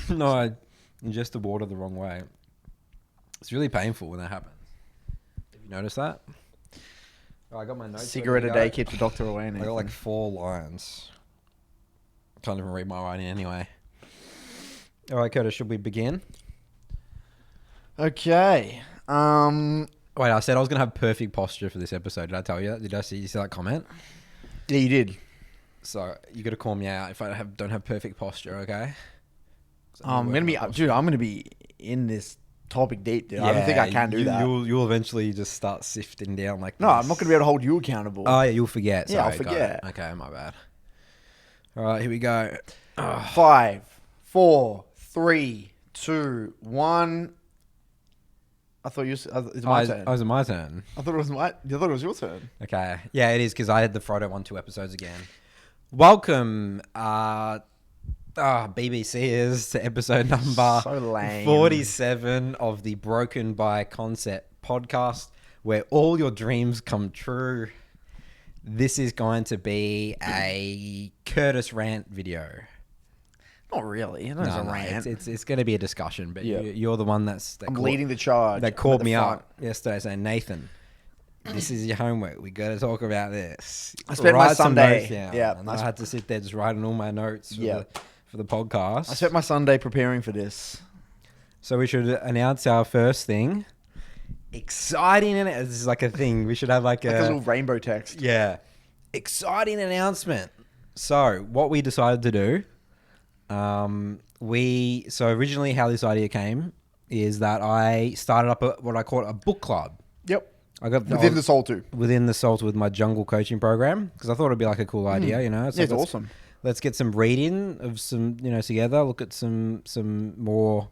No, I ingested water the wrong way. It's really painful when that happens. Have you noticed that? Oh, I got my notes. Cigarette a day keeps the doctor away. I got like 4 lines. I can't even read my writing anyway. All right, Curtis, should we begin? Okay. Wait, I said I was going to have perfect posture for this episode. Did I tell you that? Did you see that comment? Yeah, you did. So you got to call me out if I don't have perfect posture, okay? I'm gonna be in this topic deep, dude. I don't think I can do that. You'll eventually just start sifting down like. No, this. I'm not gonna be able to hold you accountable. Oh yeah, you'll forget. Yeah, Sorry, I'll forget. Okay, my bad. All right, here we go. 5, 4, 3, 2, 1. I thought it's my turn. Oh, is it my turn? I thought it was your turn. Okay. Yeah, it is because I had the Frodo 1-2 episodes again. Welcome, BBCers, to episode number 47 of the Broken by Concept podcast, where all your dreams come true. This is going to be a Curtis rant video. Not really. It's a rant. It's going to be a discussion, but Yeah. you're the one I'm leading the charge. That called me up yesterday saying, Nathan, this is your homework. We got to talk about this. I spent my Sunday. And I had to sit there just writing all my notes for the podcast. I spent my Sunday preparing for this. So we should announce our first thing. Exciting. This is like a thing. We should have like a little rainbow text. Yeah. Exciting announcement. So what we decided to do, originally how this idea came is that I started up what I call a book club. Yep. I got within the Soul too. Within the Soul with my jungle coaching program, because I thought it'd be like a cool idea, you know. So it's awesome. Let's get some reading of some, together. Look at some more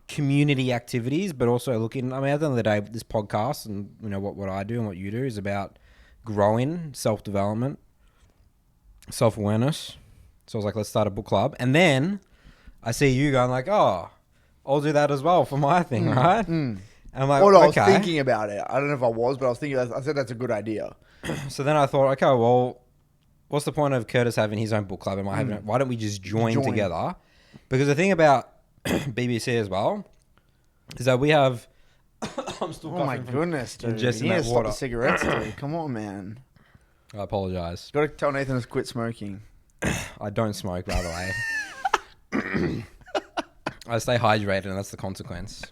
community activities, but also looking. I mean, at the end of the day, this podcast and what I do and what you do is about growing, self-development, self-awareness. So I was like, let's start a book club, and then I see you going like, oh, I'll do that as well for my thing, right? And I'm like, I was okay. thinking about it. I don't know if I was, but I was thinking. I said that's a good idea. So then I thought, okay, well, what's the point of Curtis having his own book club and why don't we just join together? Because the thing about BBC as well is that we have. I'm still. Oh my goodness, dude! Ingesting You need to that stop water. the cigarettes, dude. Come on, man. I apologize. Got to tell Nathan to quit smoking. I don't smoke, by the way. I stay hydrated, and that's the consequence.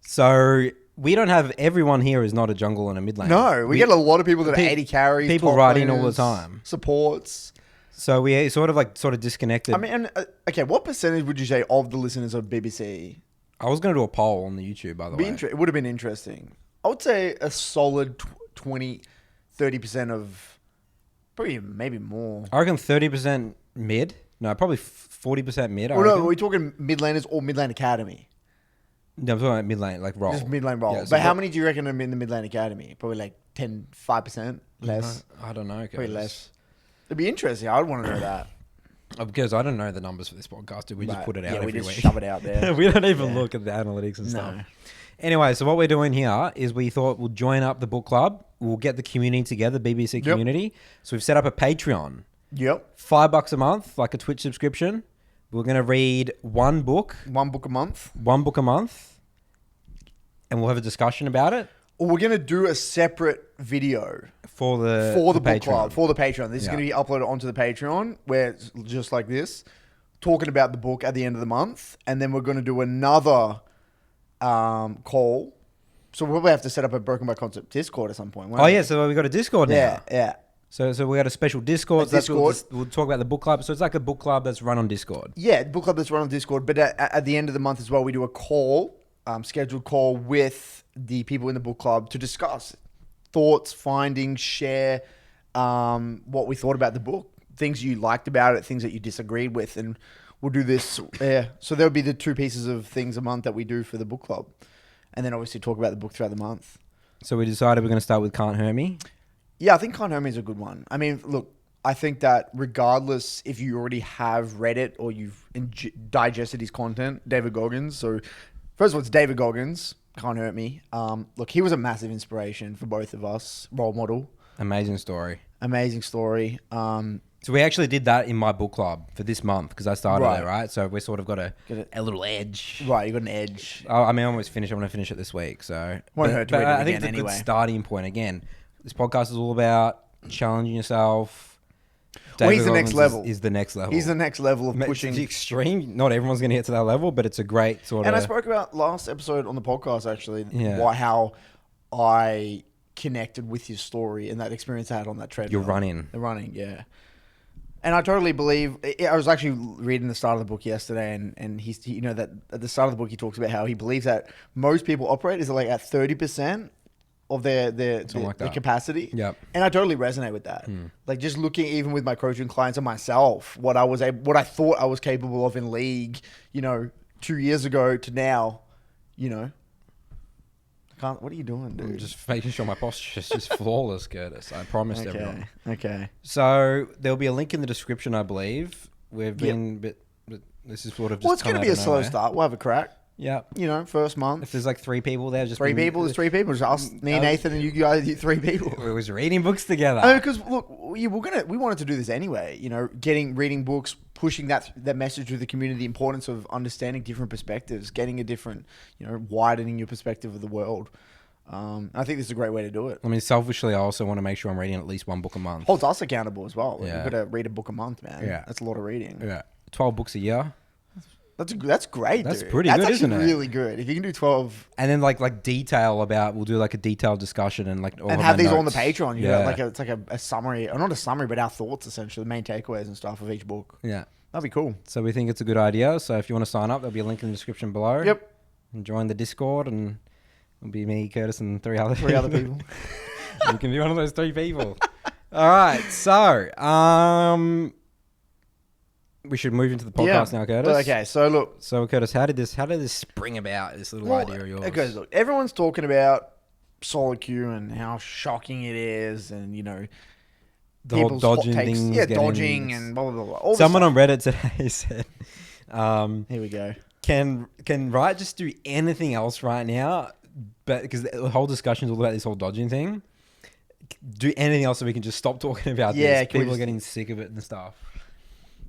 So we don't have everyone here is not a jungle and a mid lane. No, we get a lot of people that are 80 carries. People writing all the time. Supports. So we sort of disconnected. I mean, okay, what percentage would you say of the listeners of BBC? I was going to do a poll on the YouTube, by the way. It would have been interesting. I would say a solid 20, 30% of, probably maybe more. I reckon 30% mid. No, probably 40% mid. Well, no, are we talking mid laners or mid lane academy? No, I'm talking about mid lane, like role. Just mid lane role. Yeah, so but how many do you reckon are in the mid lane academy? Probably like 5% less. I don't know. Probably less. It'd be interesting. I'd want to know that. Because I don't know the numbers for this podcast. Dude. We just put it out every week. We just shove it out there. We don't even look at the analytics and stuff. Anyway, so what we're doing here is we thought we'll join up the book club. We'll get the community together, BBC community. So we've set up a Patreon. Yep. $5 a month, like a Twitch subscription. We're going to read one book. One book a month. One book a month. And we'll have a discussion about it. Or we're going to do a separate video for the book club, for the Patreon. This is going to be uploaded onto the Patreon, where it's just like this, talking about the book at the end of the month. And then we're going to do another call. So we'll probably have to set up a Broken by Concept Discord at some point. Oh, yeah. So we've got a Discord now. Yeah. So we got a special Discord. We'll talk about the book club. So it's like a book club that's run on Discord. Yeah, book club that's run on Discord. But at the end of the month as well, we do a call, scheduled call with the people in the book club to discuss thoughts, findings, share what we thought about the book, things you liked about it, things that you disagreed with. And we'll do this. So there'll be the 2 pieces of things a month that we do for the book club. And then obviously talk about the book throughout the month. So we decided we're going to start with Can't Hurt Me. Yeah, I think Can't Hurt Me is a good one. I mean, look, I think that regardless if you already have read it or you've digested his content, David Goggins. So first of all, it's David Goggins, Can't Hurt Me. Look, he was a massive inspiration for both of us, role model. Amazing story. Amazing story. So we actually did that in my book club for this month because I started Right. it, right? So we sort of got a little edge. Right, you got an edge. I mean, I'm almost finished. I'm going to finish it this week. So Won't hurt to read it I think again it's a good anyway. starting point. Again, this podcast is all about challenging yourself. Well, David he's the next Goggins level. Is the next level. He's the next level of It's pushing. the extreme. Not everyone's going to get to that level, but it's a great sort And of. I spoke about last episode on the podcast, actually, Yeah. how I connected with his story and that experience I had on that treadmill. You're running. The running, yeah. And I totally believe. I was actually reading the start of the book yesterday, and he's, that at the start of the book he talks about how he believes that most people operate is like at 30% of their capacity. Yep. And I totally resonate with that. Like just looking even with my coaching clients and myself, what I thought I was capable of in league, 2 years ago to now, what are you doing, dude? I'm just making sure my posture is just flawless, Curtis. I promised everyone. Okay. So there'll be a link in the description, I believe. We've been but this is sort of just. Well, it's going to be a slow start. We'll have a crack. Yeah. First month. If there's like 3 people there, just There's 3 people. Just us, me, and Nathan, and you guys, 3 people. We was reading books together. Because look, we wanted to do this anyway. Reading books, pushing that message to the community, the importance of understanding different perspectives, getting a different, widening your perspective of the world. I think this is a great way to do it. I mean, selfishly, I also want to make sure I'm reading at least 1 book a month. Holds us accountable as well. Yeah. You've got to read a book a month, man. Yeah. That's a lot of reading. Yeah, 12 books a year, That's great. That's dude. pretty good, isn't it? That's really good. If you can do 12 and then like detail about. We'll do like a detailed discussion and like all and of have my these on the notes. Patreon, it's like a summary, or not a summary, but our thoughts essentially, the main takeaways and stuff of each book. Yeah. That'd be cool. So we think it's a good idea. So if you want to sign up, there'll be a link in the description below. Yep. And join the Discord, and it'll be me, Curtis, and 3 other people. You can be one of those 3 people. All right. So, we should move into the podcast now, Curtis. Okay, so look. So, Curtis, how did this spring about, this little idea of yours? Okay, look, everyone's talking about solo queue and how shocking it is, and The whole people's dodging hot takes. things. Yeah, dodging and blah blah blah. All Someone on Reddit today said, here we go. Can Riot just do anything else right now? But because the whole discussion is all about this whole dodging thing. Do anything else so we can just stop talking about this? People are getting sick of it and stuff.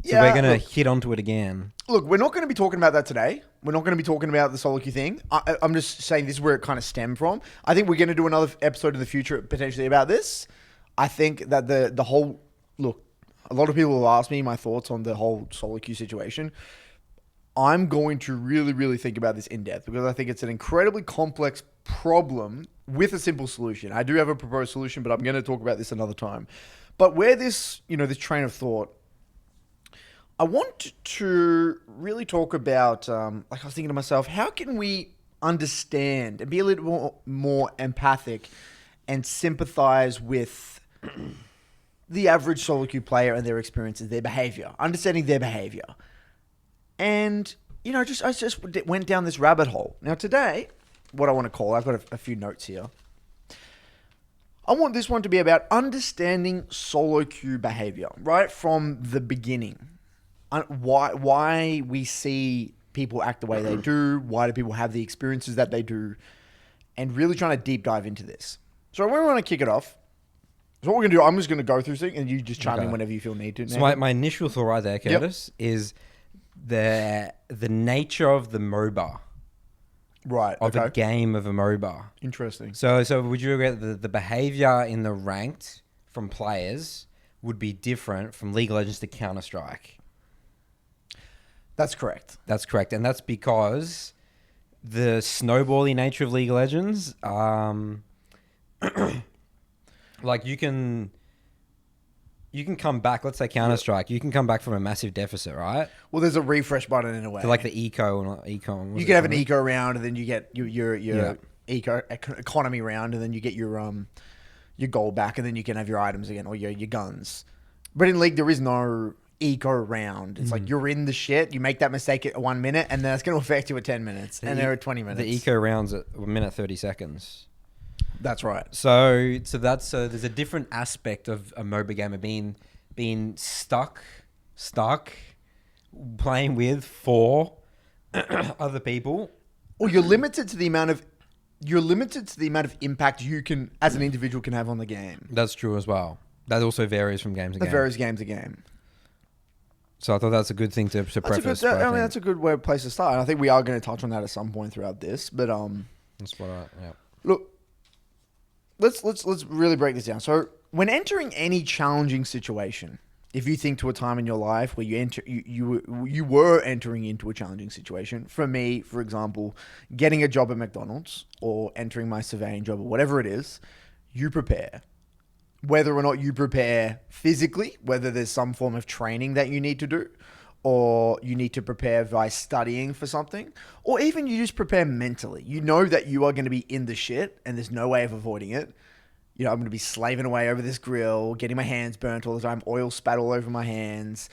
So we're going to hit onto it again. Look, we're not going to be talking about that today. We're not going to be talking about the solo queue thing. I'm just saying this is where it kind of stemmed from. I think we're going to do another episode in the future potentially about this. I think that the whole... Look, a lot of people will ask me my thoughts on the whole solo queue situation. I'm going to really, really think about this in depth because I think it's an incredibly complex problem with a simple solution. I do have a proposed solution, but I'm going to talk about this another time. But where this, this train of thought... I want to really talk about, I was thinking to myself, how can we understand and be a little more empathic and sympathize with the average solo queue player and their experiences, their behavior, understanding their behavior. And, I just went down this rabbit hole. Now today, what I want to call, I've got a few notes here. I want this one to be about understanding solo queue behavior, right from the beginning. Why we see people act the way they do, why do people have the experiences that they do, and really trying to deep dive into this. So we want to kick it off. So what we're going to do, I'm just going to go through things and you just chime in whenever you feel need to. So my initial thought right there, Curtis, is the nature of the MOBA. Right. Of a game of a MOBA. Interesting. So would you agree that the behavior in the ranked from players would be different from League of Legends to Counter-Strike? That's correct. That's correct. And that's because the snowbally nature of League of Legends, like you can come back, let's say Counter-Strike, you can come back from a massive deficit, right? Well, there's a refresh button in a way. So like the eco. You can have an eco round and then you get your eco economy round and then you get your gold back and then you can have your items again or your guns. But in League, there is no eco round. It's like you're in the shit, you make that mistake at 1 minute and then it's going to affect you at 10 minutes and there are 20 minutes. The eco round's at 1 minute 30 seconds. That's right. So there's a different aspect of a MOBA game of being stuck, playing with for other people. Or you're limited to the amount of impact you can, as an individual, can have on the game. That's true as well. That also varies from game to That game. varies game to game. So I thought that's a good thing to preface. That's a good place to start. And I think we are going to touch on that at some point throughout this. But that's what look, let's really break this down. So when entering any challenging situation, if you think to a time in your life where you were entering into a challenging situation, for me, for example, getting a job at McDonald's or entering my surveying job or whatever it is, you prepare. Whether or not you prepare physically, whether there's some form of training that you need to do, or you need to prepare by studying for something, or even you just prepare mentally. You know that you are going to be in the shit and there's no way of avoiding it. You know, I'm going to be slaving away over this grill, getting my hands burnt all the time, oil spat all over my hands,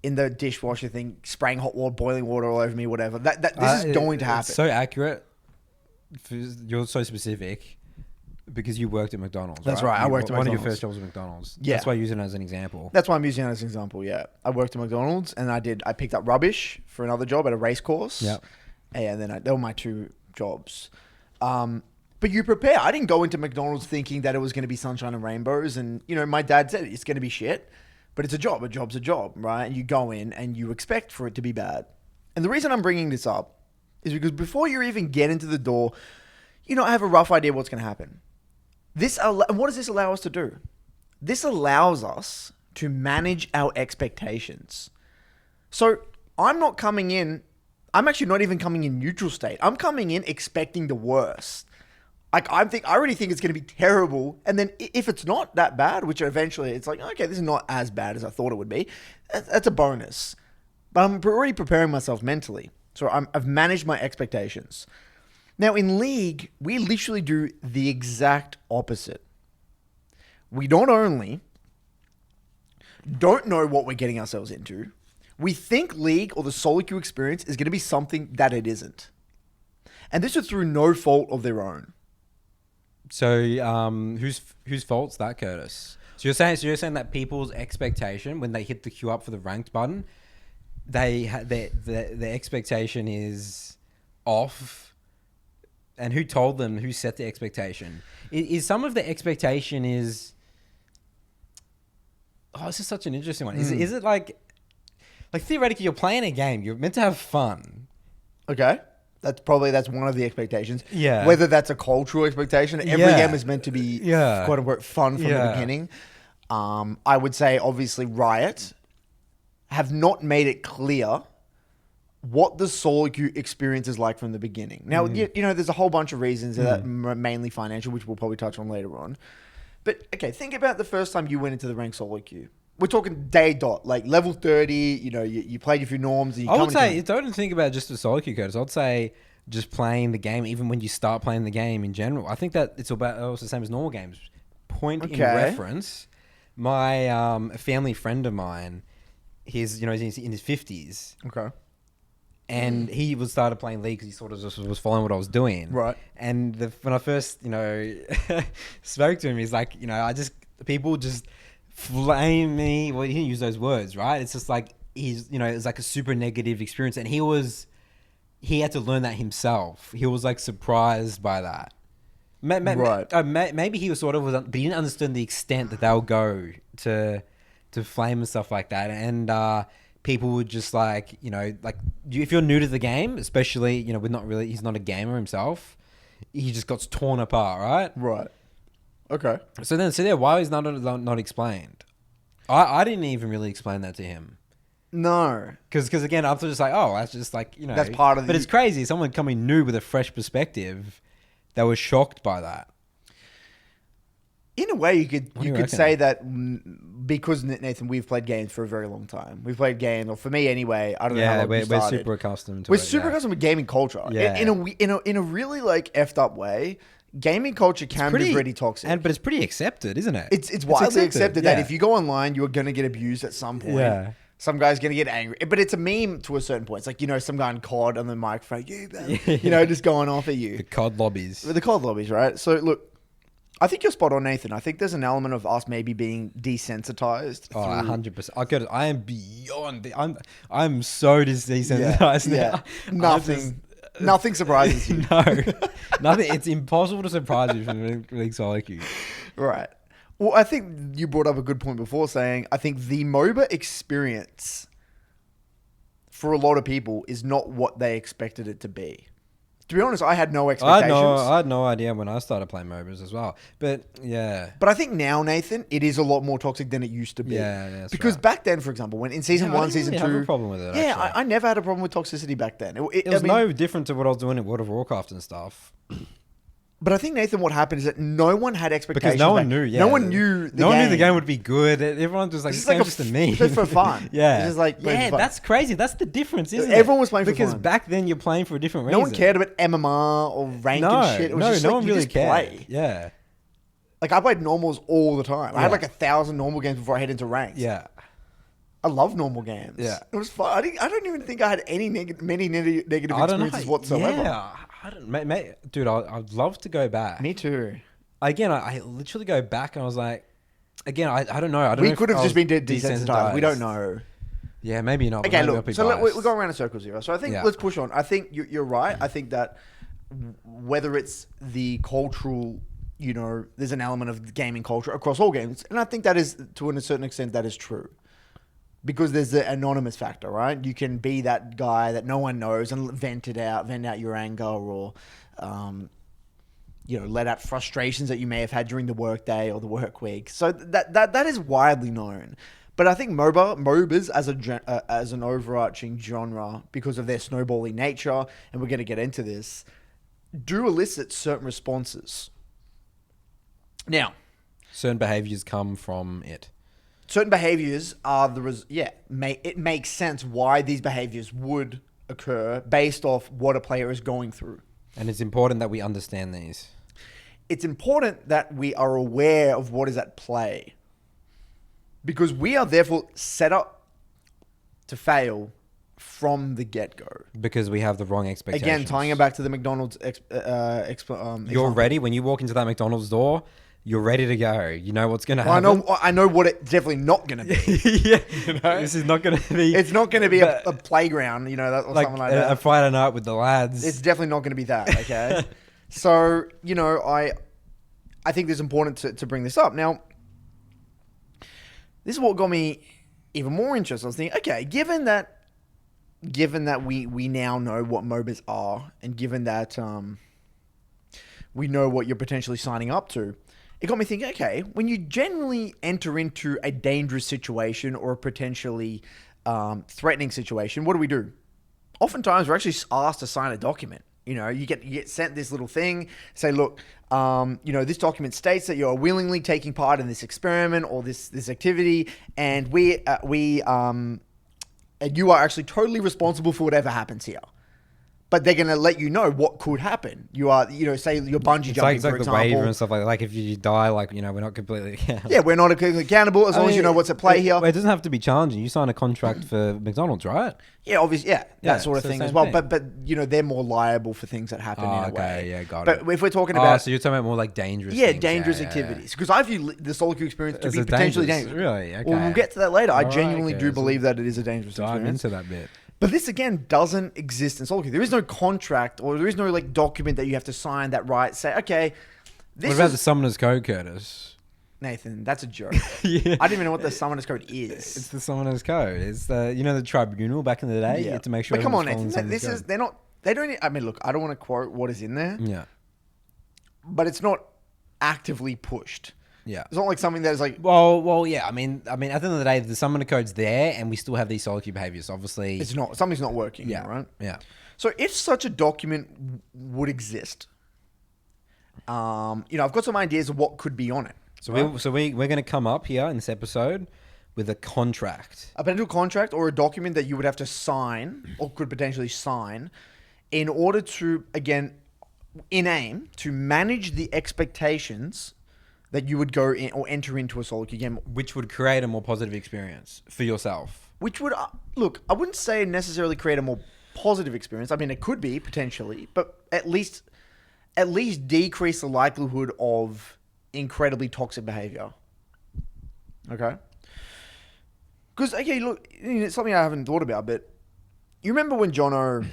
in the dishwasher thing, spraying hot water, boiling water all over me, whatever. This is going to happen. It's so accurate. You're so specific because you worked at McDonald's. That's right. I worked at McDonald's. One of your first jobs at McDonald's. Yeah. That's why I use it as an example. That's why I'm using it as an example, yeah. I worked at McDonald's and I picked up rubbish for another job at a race course. Yeah. And then they were my two jobs. But you prepare. I didn't go into McDonald's thinking that it was going to be sunshine and rainbows. And, you know, my dad said it's going to be shit, but it's a job. A job's a job, right? And you go in and you expect for it to be bad. And the reason I'm bringing this up is because before you even get into the door, you know, I have a rough idea what's going to happen. And what does this allow us to do? This allows us to manage our expectations. So I'm not coming in, I'm actually not even coming in neutral state. I'm coming in expecting the worst. Like I already think it's going to be terrible. And then if it's not that bad, which eventually it's like, okay, this is not as bad as I thought it would be. That's a bonus. But I'm already preparing myself mentally. So I've managed my expectations. Now in League, we literally do the exact opposite. We not only don't know what we're getting ourselves into, we think League or the solo queue experience is going to be something that it isn't. And this is through no fault of their own. So whose fault's that, Curtis? So you're saying that people's expectation when they hit the queue up for the ranked button, their expectation is off. And who told them? Who set the expectation? Is some of the expectation is? Oh, this is such an interesting one. Is it like theoretically you're playing a game, you're meant to have fun. Okay, that's one of the expectations. Yeah. Whether that's a cultural expectation, every game is meant to be quote unquote fun from the beginning. I would say obviously Riot have not made it clear what the solo queue experience is like from the beginning. Now, you know, there's a whole bunch of reasons that mainly financial, which we'll probably touch on later on. But, okay, think about the first time you went into the ranked solo queue. We're talking day dot, like level 30, you know, you played a few norms. And I would say, don't think about just the solo queue codes. I'd say just playing the game, even when you start playing the game in general. I think that it's also the same as normal games. Point in reference, my family friend of mine, he's in his 50s. Okay. And he started playing League because he sort of just was following what I was doing. Right. And when I first, spoke to him, he's like, people just flame me. Well, he didn't use those words, right? It's just like, it's like a super negative experience. And he had to learn that himself. He was like surprised by that. Maybe he was but he didn't understand the extent that they'll go to flame and stuff like that. And, people would just if you're new to the game, especially, he's not a gamer himself, he just got torn apart, right? Right. Okay. So why is not explained? I didn't even really explain that to him. No. Because again, I was just like, oh, that's just like, that's part of But it's crazy. Someone coming new with a fresh perspective that was shocked by that. In a way, you could say that because, Nathan, we've played games for a very long time. We've played games, or for me anyway, I don't know how long we're super accustomed to it. We're super accustomed to gaming culture. Yeah. In a really like effed up way, gaming culture can be pretty toxic. But it's pretty accepted, isn't it? It's widely accepted that if you go online, you're going to get abused at some point. Yeah. Some guy's going to get angry. But it's a meme to a certain point. It's like, some guy in COD on the microphone, just going off at you. The COD lobbies. The COD lobbies, right? So, look, I think you're spot on, Nathan. I think there's an element of us maybe being desensitized. Oh, 100%. I am beyond. I'm so desensitized now. Nothing surprises you. No, nothing. It's impossible to surprise you from League solo queue. Right. Well, I think you brought up a good point before saying I think the MOBA experience for a lot of people is not what they expected it to be. To be honest, I had no expectations. I had no idea when I started playing MOBAs as well. But yeah. But I think now, Nathan, it is a lot more toxic than it used to be. Yeah, that's because right. back then, for example, when in season one, season two, I didn't have a problem with it. Yeah, actually. I never had a problem with toxicity back then. It was no different to what I was doing in World of Warcraft and stuff. But I think, Nathan, what happened is that no one had expectations. Because no one knew, yeah. No one knew the game. No one knew the game would be good. Everyone was like, this game's just a meme. It's just for fun. Yeah. It's just like, yeah, that's crazy. That's the difference, isn't it? Everyone was playing for fun. Because back then you're playing for a different reason. No one cared about MMR or rank and shit. It was just no like, one you really just cared. play. Yeah. Like, I played normals all the time. I had Yeah. like 1,000 normal games before I head into ranks. Yeah. I love normal games. Yeah. It was fun. I don't even think I had any many negative experiences whatsoever. Yeah. I don't, dude, I'd love to go back. Me too. Again, I literally go back and I was like, again, I don't know. We could have just been desensitized. We don't know. Yeah, maybe not. Okay, look. So we're going around in circles here. So I think let's push on. I think you're right. I think that whether it's the cultural, there's an element of gaming culture across all games. And I think that is, to a certain extent, that is true. Because there's the anonymous factor, right? You can be that guy that no one knows and vent out your anger or, let out frustrations that you may have had during the workday or the work week. So that is widely known. But I think MOBAs as an overarching genre, because of their snowballing nature, and we're going to get into this, do elicit certain responses. Now, certain behaviors come from it. Certain behaviors are it makes sense why these behaviors would occur based off what a player is going through. And it's important that we understand these. It's important that we are aware of what is at play. Because we are therefore set up to fail from the get-go. Because we have the wrong expectations. Again, tying it back to the McDonald's You're example. ready when you walk into that McDonald's door. You're ready to go. You know what's going to happen. I know what it's definitely not going to be. Yeah, this is not going to be. It's not going to be a playground, or something like that. A Friday night with the lads. It's definitely not going to be that. Okay, so I think it's important to bring this up. Now, this is what got me even more interested. I was thinking, okay, given that we now know what MOBAs are, and given that we know what you're potentially signing up to. It got me thinking, okay, when you generally enter into a dangerous situation or a potentially threatening situation, what do we do? Oftentimes, we're actually asked to sign a document. You get sent this little thing, say, look, this document states that you are willingly taking part in this experiment or this activity, and and you are actually totally responsible for whatever happens here. But they're going to let you know what could happen. You are, say you're bungee jumping, for example. The waiver and stuff like that. Like if you die, we're not completely accountable. Yeah, we're not completely accountable as long as you know what's at play here. It doesn't have to be challenging. You sign a contract for McDonald's, right? Yeah, obviously, that sort of thing as well. But they're more liable for things that happen in a way. Yeah, got it. But if we're talking about... so you're talking about more like dangerous things. Dangerous activities. Because I view the solo queue experience to be potentially dangerous. Really? Okay. Well, we'll get to that later. I genuinely do believe that it is a dangerous experience. Dive into that bit. But this, again, doesn't exist in solo queue. There is no contract or there is no document that you have to sign that say, okay, this What about the Summoner's Code, Curtis? Nathan, that's a joke. Yeah. I don't even know what the Summoner's Code is. It's the Summoner's Code. It's the tribunal back in the day. You had to make sure. But come on, Nathan. They don't. I mean, look, I don't want to quote what is in there. Yeah. But it's not actively pushed. Yeah. It's not like something that is like... Well, yeah. I mean, at the end of the day, the Summoner Code's there, and we still have these solo queue behaviors. Obviously, it's not. Something's not working. Yeah. Right. Yeah. So if such a document would exist, I've got some ideas of what could be on it. So we're going to come up here in this episode with a contract, a potential contract or a document that you would have to sign or could potentially sign in order to, again, in aim to manage the expectations that you would go in or enter into a solo queue game, which would create a more positive experience for yourself. Which would look, I wouldn't say necessarily create a more positive experience. I mean, it could be potentially, but at least decrease the likelihood of incredibly toxic behavior. Okay. Because look, it's something I haven't thought about, but you remember when Jono,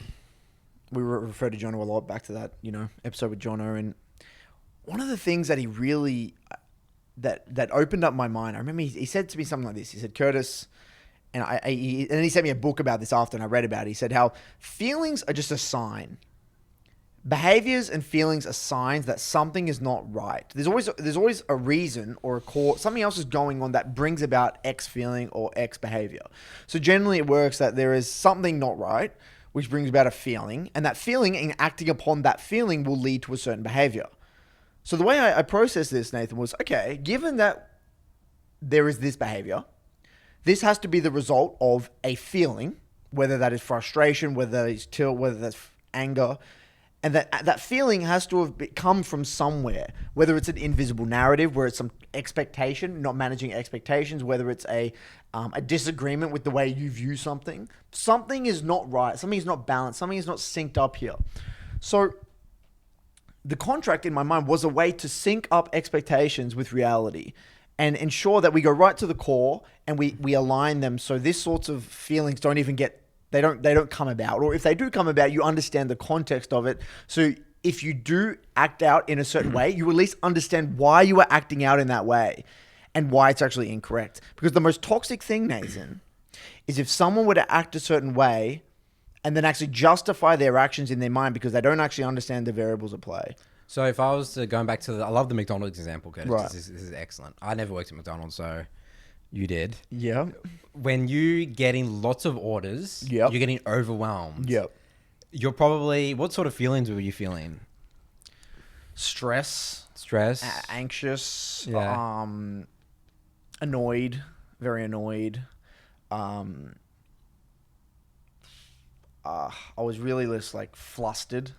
we refer to Jono a lot, back to that episode with Jono, and one of the things that he really that opened up my mind. I remember he said to me something like this. He said, Curtis, and he sent me a book about this after, and I read about it. He said how feelings are just a sign. Behaviors and feelings are signs that something is not right. There's always a reason or a cause. Something else is going on that brings about X feeling or X behavior. So generally it works that there is something not right, which brings about a feeling, and that feeling and acting upon that feeling will lead to a certain behavior. So the way I processed this, Nathan, was, okay, given that there is this behavior, this has to be the result of a feeling, whether that is frustration, whether that is tilt, whether that's anger, and that feeling has to have come from somewhere, whether it's an invisible narrative, where it's some expectation, not managing expectations, whether it's a disagreement with the way you view something. Something is not right. Something is not balanced. Something is not synced up here. So the contract in my mind was a way to sync up expectations with reality and ensure that we go right to the core and we align them so these sorts of feelings don't even they don't come about. Or if they do come about, you understand the context of it. So if you do act out in a certain way, you at least understand why you are acting out in that way and why it's actually incorrect. Because the most toxic thing, Nathan, is if someone were to act a certain way and then actually justify their actions in their mind because they don't actually understand the variables at play. So if I was to, going back to I love the McDonald's example, Curtis. Right. This is excellent. I never worked at McDonald's, so you did. Yeah. When you getting lots of orders, Yep. you're getting overwhelmed. Yep. You're probably, what sort of feelings were you feeling? Stress, anxious, Yeah. Annoyed, very annoyed. I was really just like flustered.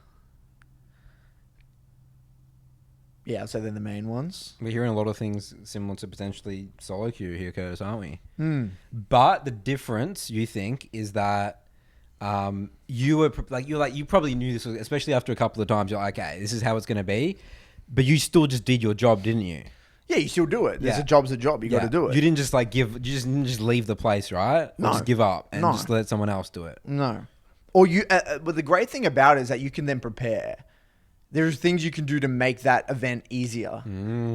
Yeah, I'd say they're the main ones. We're hearing a lot of things similar to potentially solo queue here, Curtis, aren't we? But the difference, you think, is that you probably knew this, especially after a couple of times. You're like, okay, this is how it's going to be, but you still just did your job, didn't you? Yeah, you still do it. There's Yeah. a job's a job. You got to do it. You didn't just you just didn't just leave the place, right? Or No. just give up and No. just let someone else do it. No. Or you. But the great thing about it is that you can then prepare. There's things you can do to make that event easier,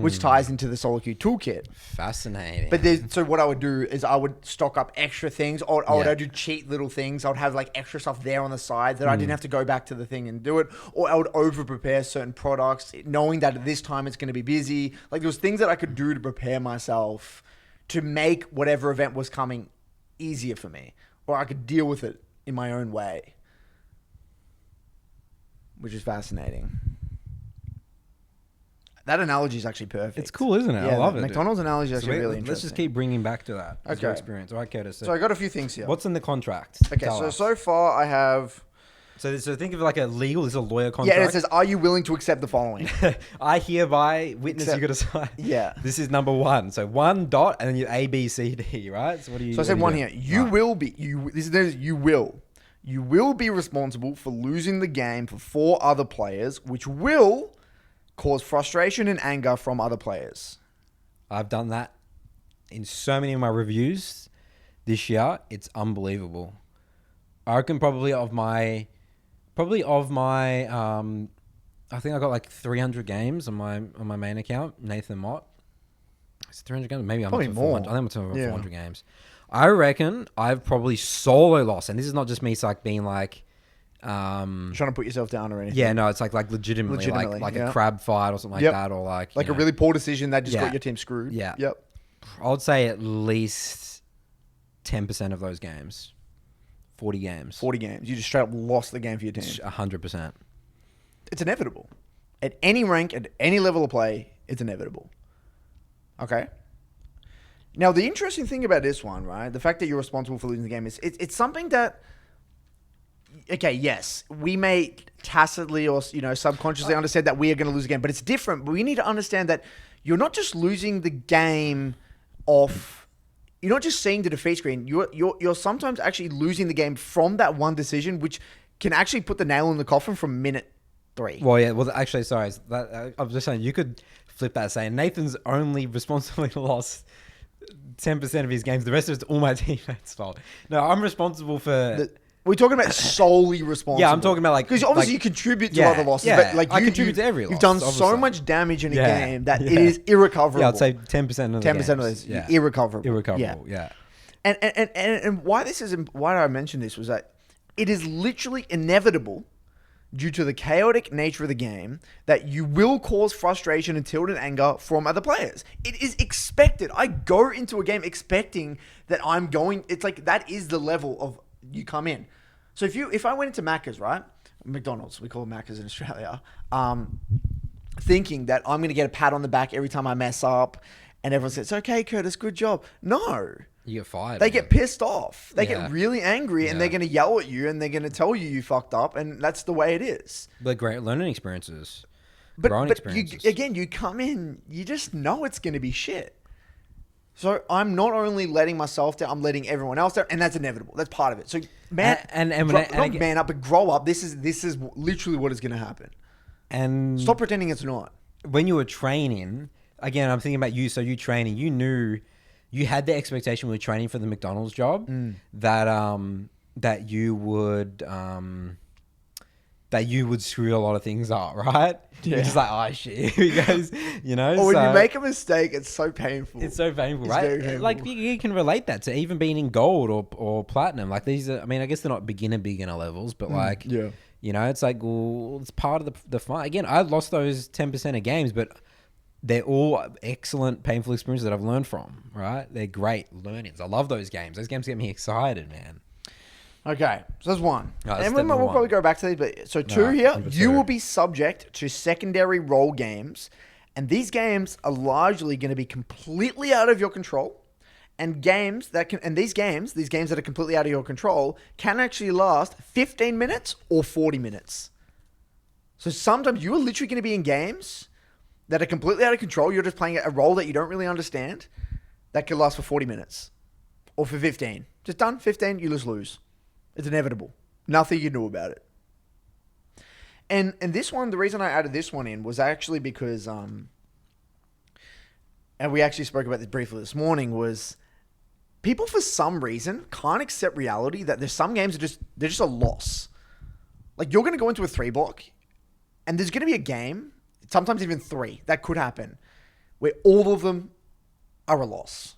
which ties into the solo queue toolkit. Fascinating. But so what I would do is I would stock up extra things. I would Yeah. do cheat little things. I would have like extra stuff there on the side that I didn't have to go back to the thing and do it. Or I would over prepare certain products, knowing that at this time it's going to be busy. Like there was things that I could do to prepare myself to make whatever event was coming easier for me, or I could deal with it in my own way, which is fascinating. That analogy is actually perfect. It's cool, isn't it? Yeah, I love the it. McDonald's analogy is So actually really let's interesting. just keep bringing back to that. It's your Okay. experience. All right, Curtis. So I got a few things here. What's in the contract? Okay, Tell us. so far I have... So think of it like a legal, this is a lawyer contract. Yeah, and it says, are you willing to accept the following? I hereby witness Accept- you got to sign. Yeah. This is number one. So one dot and then you A, B, C, D, right? So what do you So I said one do? here. You Right. will be... You will be responsible for losing the game for 4 other players, which will cause frustration and anger from other players. I've done that in so many of my reviews this year. It's unbelievable. I reckon probably of my I think I got like 300 games on my main account, Nathan Mott. Is it 300 games? Maybe I'm Probably up to more. 400. I think I'm talking about Yeah. 400 games. I reckon I've probably solo lost, and this is not just me being like Trying to put yourself down or anything. yeah, no, it's like legitimately like yeah. a crab fight or something like Yep. that, or like Like you a know, really poor decision that just Yeah. got your team screwed. Yeah. Yep. I would say at least 10% of those games, 40 games, 40 games. You just straight up lost the game for your team. 100%. It's inevitable. At any rank, at any level of play, it's inevitable. Okay? Now, the interesting thing about this one, right? The fact that you're responsible for losing the game is it's something that... Okay, yes, we may tacitly or subconsciously understand that we are going to lose the game, but it's different. But we need to understand that you're not just losing the game off... You're not just seeing the defeat screen. You're sometimes actually losing the game from that one decision, which can actually put the nail in the coffin from minute 3. Well, yeah. Well, actually, sorry. I was just saying you could flip that, saying Nathan's only responsibly lost 10% of his games. The rest of it's all my teammates' fault. No, I'm responsible for We're talking about solely responsible. Yeah, I'm talking about because obviously you contribute to other losses, but like I contribute to every loss. You've done obviously. so much damage in a game that it is irrecoverable. Yeah, I'd say 10% of the 10% of this irrecoverable. Irrecoverable. Yeah. And why I mentioned this was that it is literally inevitable due to the chaotic nature of the game that you will cause frustration and tilt and anger from other players. It is expected. I go into a game expecting that it's like that is the level of you come in. So if I went into Macca's, right? McDonald's, we call it Macca's in Australia, thinking that I'm going to get a pat on the back every time I mess up and everyone says, okay, Curtis, good job. No. You get fired. They get pissed off. They get really angry and they're going to yell at you and they're going to tell you fucked up, and that's the way it is. But great learning experiences. But you come in, you just know it's going to be shit. So I'm not only letting myself down, I'm letting everyone else down, and that's inevitable. That's part of it. So man up, but grow up. This is literally what is going to happen. And stop pretending it's not. When you were training, again, I'm thinking about you. So you training, you knew you had the expectation when you were training for the McDonald's job that you would screw a lot of things up, right? Yeah. You're just like, oh shit, here he goes, you know? Or when you make a mistake, it's so painful. It's so painful, right? Very painful. Like you can relate that to even being in gold or platinum. Like these are, I mean, I guess they're not beginner levels, but like, you know, it's like, well, it's part of the fun. Again, I lost those 10% of games, but they're all excellent, painful experiences that I've learned from, right? They're great learnings. I love those games. Those games get me excited, man. Okay, so that's one. And we'll probably go back to these. But so two here, you will be subject to secondary role games. And these games are largely going to be completely out of your control. And these games that are completely out of your control can actually last 15 minutes or 40 minutes. So sometimes you are literally going to be in games that are completely out of control. You're just playing a role that you don't really understand. That could last for 40 minutes or for 15. Just done, 15, you just lose. It's inevitable. Nothing you can do about it. And this one, the reason I added this one in was actually because, and we actually spoke about this briefly this morning, was people for some reason can't accept reality that there's some games that they're just a loss. Like you're going to go into a 3 block and there's going to be a game, sometimes even 3, that could happen, where all of them are a loss.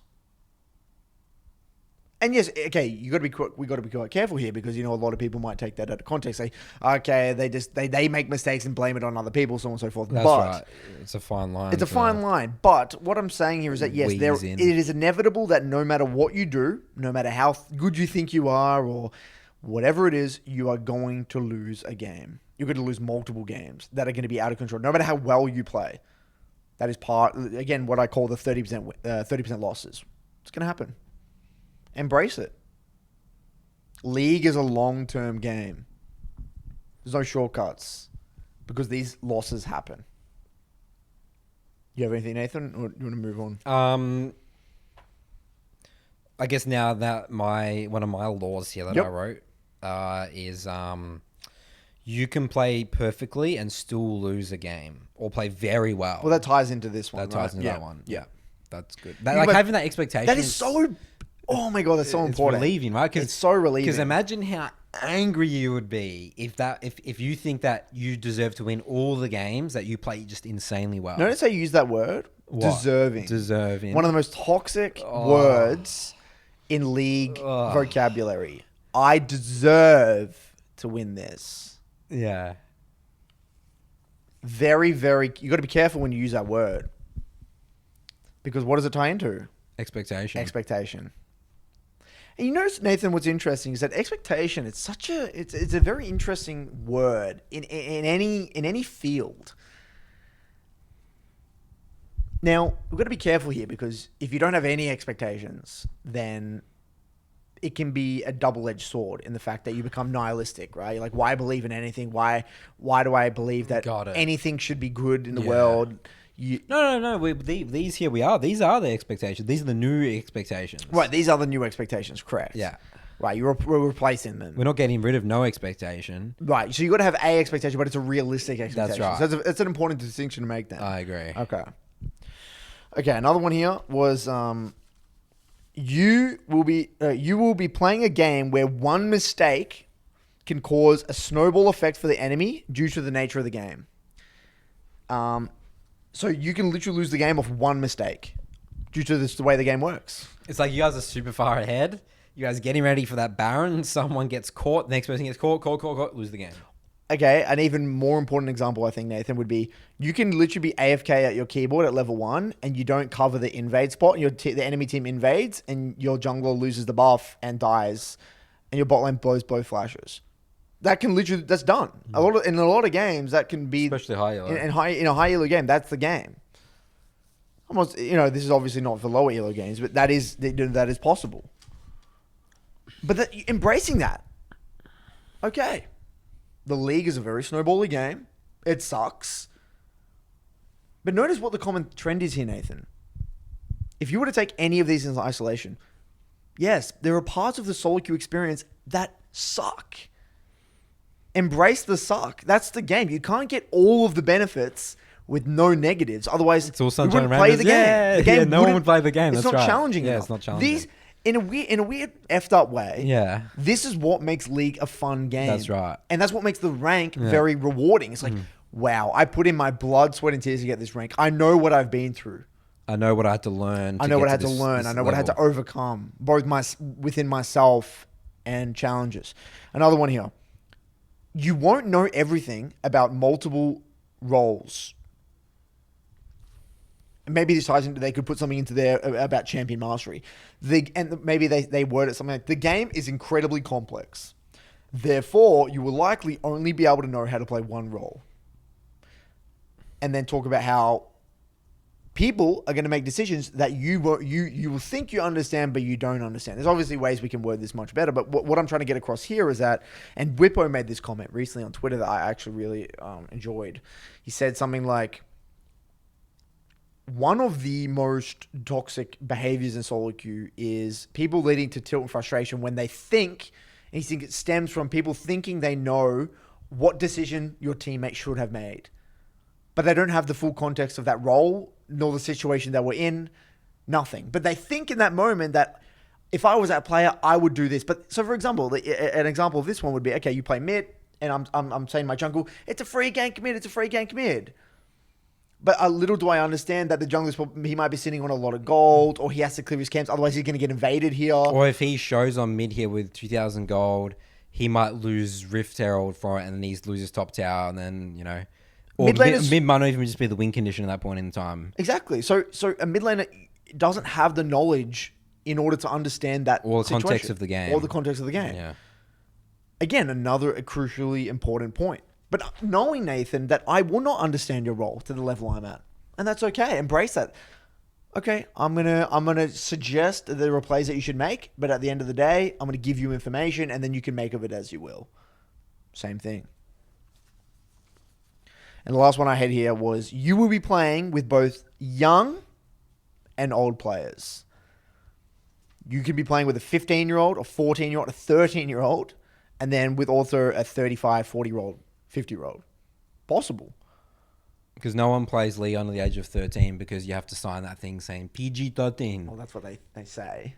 And yes, okay, we got to be quite careful here because, you know, a lot of people might take that out of context. Say, okay, they make mistakes and blame it on other people, so on and so forth. That's right. It's a fine line. It's a fine line. But what I'm saying here is that, yes, it is inevitable that no matter what you do, no matter how good you think you are or whatever it is, you are going to lose a game. You're going to lose multiple games that are going to be out of control, no matter how well you play. That is again, what I call the 30% losses. It's going to happen. Embrace it. League is a long-term game. There's no shortcuts because these losses happen. You have anything, Nathan, or do you want to move on? I guess now that one of my laws here that I wrote is you can play perfectly and still lose a game or play very well. Well, that ties into this one. That ties into that one. Yeah. That's good. Having that expectation. That is so... Oh my God, that's so important. It's relieving, right? It's so relieving. Because imagine how angry you would be if you think that you deserve to win all the games that you play just insanely well. Notice how you use that word? What? Deserving. Deserving. One of the most toxic words in league vocabulary. I deserve to win this. Yeah. Very, very... You got to be careful when you use that word. Because what does it tie into? Expectation. And you notice, Nathan, what's interesting is that expectation, it's a very interesting word in any field. Now, we've got to be careful here because if you don't have any expectations, then it can be a double-edged sword in the fact that you become nihilistic, right? You're like, why believe in anything? Why do I believe that anything should be good in the world? No. These here we are. These are the expectations. These are the new expectations. Right. These are the new expectations. Correct. Yeah. Right. We're replacing them. We're not getting rid of no expectation. Right. So you got to have a expectation, but it's a realistic expectation. That's right. So it's an important distinction to make. Then I agree. Okay. Another one here was you will be playing a game where one mistake can cause a snowball effect for the enemy due to the nature of the game. So you can literally lose the game off one mistake due to the way the game works. It's like you guys are super far ahead. You guys are getting ready for that Baron. Someone gets caught. The next person gets caught, lose the game. Okay, an even more important example, I think, Nathan, would be you can literally be AFK at your keyboard at level 1 and you don't cover the invade spot. And the enemy team invades and your jungler loses the buff and dies and your bot lane blows both flashes. That can literally, that's done. In a lot of games, that can be... Especially high elo. In a high elo game, that's the game. Almost, this is obviously not for lower elo games, but that is possible. But embracing that. Okay. The League is a very snowbally game. It sucks. But notice what the common trend is here, Nathan. If you were to take any of these in isolation, yes, there are parts of the solo queue experience that suck. Embrace the suck. That's the game. You can't get all of the benefits with no negatives. Otherwise, it's all we wouldn't play the game. The game no one would play the game. It's That's not right. challenging enough. It's not challenging. In a weird effed up way. Yeah. This is what makes League a fun game. That's right. And that's what makes the rank very rewarding. It's like, wow, I put in my blood, sweat, and tears to get this rank. I know what I've been through. I know what I had to learn. I know what I had to learn. I know what I had to overcome, both within myself and challenges. Another one here. You won't know everything about multiple roles. Maybe this ties into, they could put something into there about champion mastery. Maybe they word it something like, the game is incredibly complex. Therefore, you will likely only be able to know how to play one role. And then talk about how people are going to make decisions that you will think you understand, but you don't understand. There's obviously ways we can word this much better, but what I'm trying to get across here is that, and Whippo made this comment recently on Twitter that I actually really enjoyed. He said something like, one of the most toxic behaviors in solo queue is people leading to tilt and frustration when they think, and he thinks it stems from people thinking they know what decision your teammate should have made. But they don't have the full context of that role, nor the situation that we're in, nothing. But they think in that moment that if I was that player, I would do this. But so for example, an example of this one would be, okay, you play mid, and I'm saying my jungle, it's a free gank mid. But little do I understand that the jungler, he might be sitting on a lot of gold, or he has to clear his camps, otherwise he's going to get invaded here. Or if he shows on mid here with 2,000 gold, he might lose Rift Herald for it, and then he loses top tower, and then, or mid might not even just be the win condition at that point in time. Exactly. So a mid laner doesn't have the knowledge in order to understand that or the situation. Context of the game. Or the context of the game. Yeah. Again, another crucially important point. But knowing, Nathan, that I will not understand your role to the level I'm at. And that's okay. Embrace that. Okay, I'm gonna suggest that there are plays that you should make, but at the end of the day, I'm gonna give you information and then you can make of it as you will. Same thing. And the last one I had here was, you will be playing with both young and old players. You could be playing with a 15-year-old, a 14-year-old, a 13-year-old, and then with also a 35, 40-year-old, 50-year-old. Possible. Because no one plays League under the age of 13 because you have to sign that thing saying PG-13. Well, that's what they say.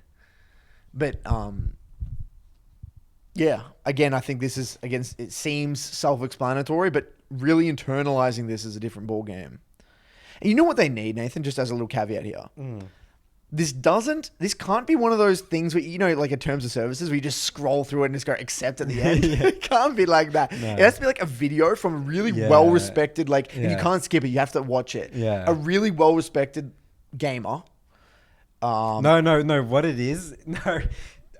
But, yeah, again, I think this is, it seems self-explanatory, but really internalizing this is a different ball game. And you know what they need, Nathan, just as a little caveat here? This can't be one of those things where, like a terms of services where you just scroll through it and just go accept at the end. It can't be like that. No. It has to be like a video from a really well-respected, and you can't skip it. You have to watch it. Yeah. A really well-respected gamer. No. What it is? No.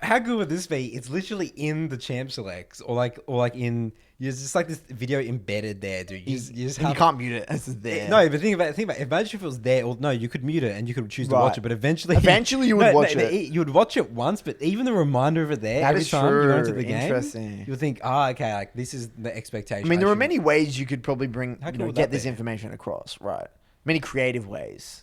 How good would this be? It's literally in the champ selects or like in... There's just like this video embedded there, dude. You can't mute it. It's there. No, but think about it. Imagine if it was there. Or no, you could mute it and you could choose to watch it. But eventually you would watch it. You would watch it once, but even the reminder of it there every time you go into the game, you'll think, okay, like this is the expectation. I mean, there are many ways you could probably get this information across. Right. Many creative ways.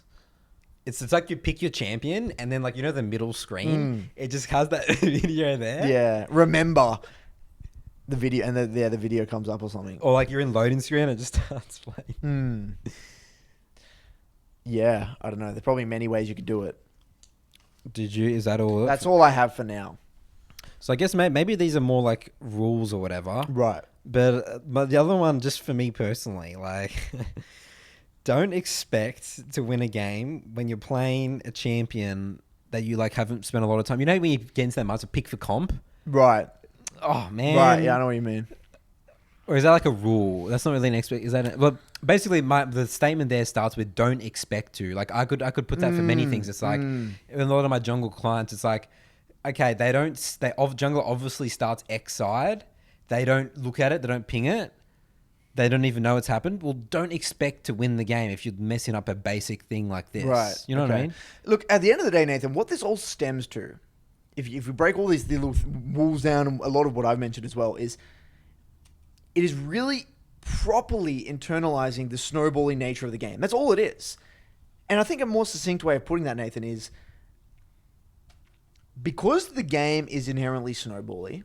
It's like you pick your champion and then the middle screen, it just has that video there. Yeah. Remember the video and the video comes up or something. Or like you're in loading screen and it just starts playing. Yeah. I don't know. There's probably many ways you could do it. Is that all? That's all I have for now. So I guess maybe these are more like rules or whatever. Right. But the other one, just for me personally, like, don't expect to win a game when you're playing a champion that you like haven't spent a lot of time. You know when you get into that much to pick for comp? Right. Oh, man. Right, yeah, I know what you mean. Or is that like a rule? That's not really an expect. Is that? Well, basically, the statement there starts with "don't expect to." Like I could put that for many things. It's like in a lot of my jungle clients, it's like, okay, jungle obviously starts X side. They don't look at it. They don't ping it. They don't even know it's happened. Well, don't expect to win the game if you're messing up a basic thing like this. Right. You know what I mean? Look, at the end of the day, Nathan, what this all stems to, if we break all these little rules down, and a lot of what I've mentioned as well, is it is really properly internalizing the snowballing nature of the game. That's all it is. And I think a more succinct way of putting that, Nathan, is because the game is inherently snowbally,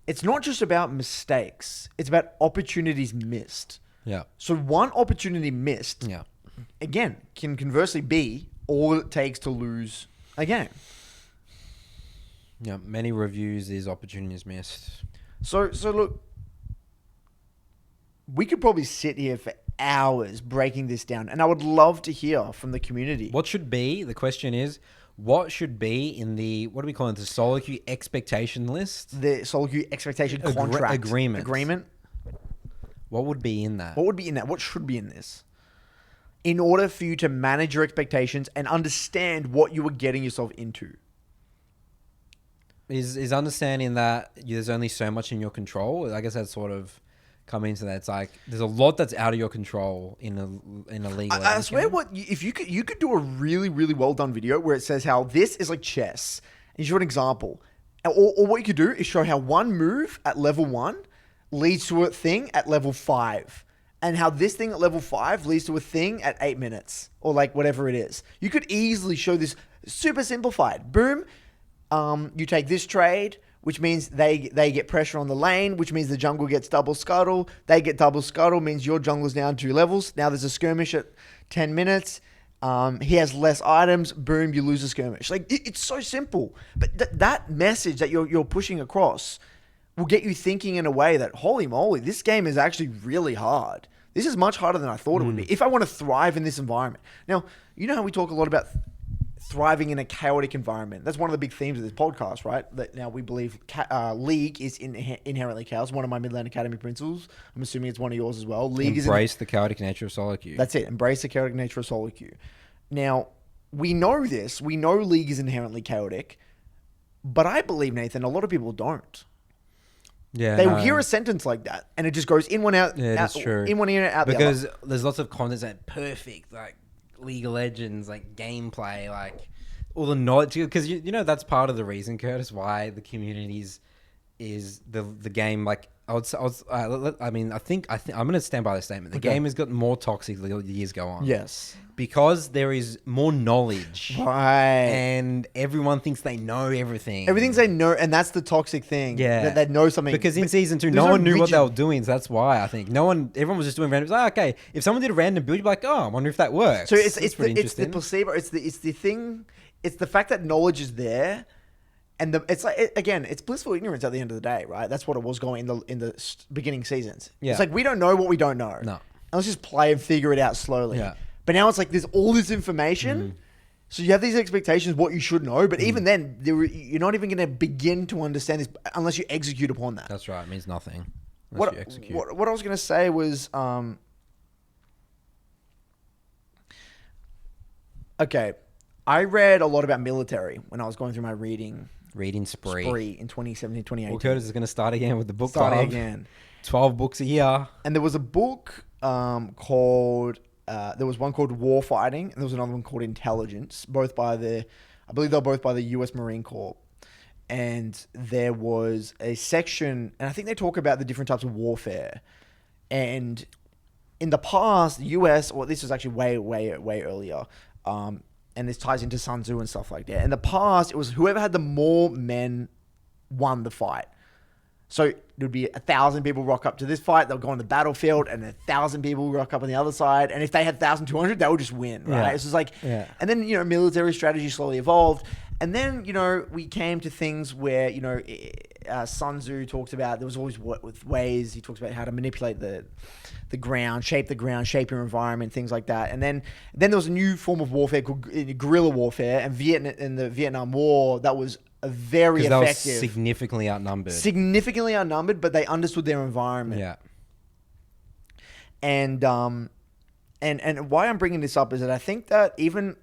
it's not just about mistakes. It's about opportunities missed. Yeah. So one opportunity missed, Yeah. again, can conversely be all it takes to lose a game. Yeah. Many reviews is opportunities missed. So look, we could probably sit here for hours breaking this down, and I would love to hear from the community. The question is, what should be in the, what do we call it, the solo queue expectation list? The solo queue expectation contract. Agreement. What would be in that? What would be in that? What should be in this? In order for you to manage your expectations and understand what you were getting yourself into. Is understanding that there's only so much in your control. I guess that's sort of come into that. It's like there's a lot that's out of your control in a league. I swear, if you could do a really, really well done video where it says how this is like chess, and you show an example, or what you could do is show how one move at level 1 leads to a thing at level 5, and how this thing at level 5 leads to a thing at 8 minutes, or like whatever it is. You could easily show this super simplified. Boom, you take this trade, which means they get pressure on the lane, which means the jungle gets double scuttle. They get double scuttle, means your jungle's down 2 levels. Now there's a skirmish at 10 minutes. He has less items. Boom, you lose a skirmish. Like, it's so simple. But that message that you're pushing across will get you thinking in a way that, holy moly, this game is actually really hard. This is much harder than I thought it would be if I want to thrive in this environment. Now, you know how we talk a lot about thriving in a chaotic environment. That's one of the big themes of this podcast, right? That now we believe League is inherently chaos. One of my Midland Academy principles. I'm assuming it's one of yours as well. League Embrace the chaotic nature of solo queue. That's it. Embrace the chaotic nature of solo queue. Now, we know this. We know League is inherently chaotic. But I believe, Nathan, a lot of people don't. Yeah, they will hear a sentence like that, and it just goes in one out. Yeah, that's true. In one ear, out the other. Because there's lots of content that's perfect, like League of Legends, like gameplay, like all the knowledge. Because you know that's part of the reason, Curtis, why the communities is the game. Like I think I'm going to stand by this statement. The game has gotten more toxic the years go on. Yes, because there is more knowledge, right? And everyone thinks they know everything. Everything's they know, and that's the toxic thing. Yeah, that they know something. Because in season 2, no one knew what they were doing. So that's why I think everyone was just doing random. Like, okay, if someone did a random build, you'd be like, oh, I wonder if that works. So it's the placebo. It's the thing. It's the fact that knowledge is there. And it's like, again, it's blissful ignorance at the end of the day, right? That's what it was going in the beginning seasons. Yeah. It's like, we don't know what we don't know. No. And let's just play and figure it out slowly. Yeah. But now it's like, there's all this information. So you have these expectations, what you should know. But even then, you're not even going to begin to understand this unless you execute upon that. That's right. It means nothing. What I was going to say was, okay, I read a lot about military when I was going through my reading spree in 2017, 2018. Well, Curtis is going to start again with the book club. Starting again. 12 books a year. And there was a book called, there was one called War Fighting, and there was another one called Intelligence, I believe they were both by the US Marine Corps. And there was a section, and I think they talk about the different types of warfare. And in the past, the US, or this was actually way earlier, and this ties into Sun Tzu and stuff like that. In the past, it was whoever had the more men won the fight. So it would be 1,000 people rock up to this fight. They'll go on the battlefield, and 1,000 people rock up on the other side. And if they had 1,200, they would just win, right? Yeah. It's just like, and then military strategy slowly evolved, And then, we came to things where, Sun Tzu talks about there was always with ways. He talks about how to manipulate the ground, shape your environment, things like that. And then there was a new form of warfare called guerrilla warfare, and in the Vietnam War, that was a very effective. They were significantly outnumbered, but they understood their environment. Yeah. And why I'm bringing this up is that I think that even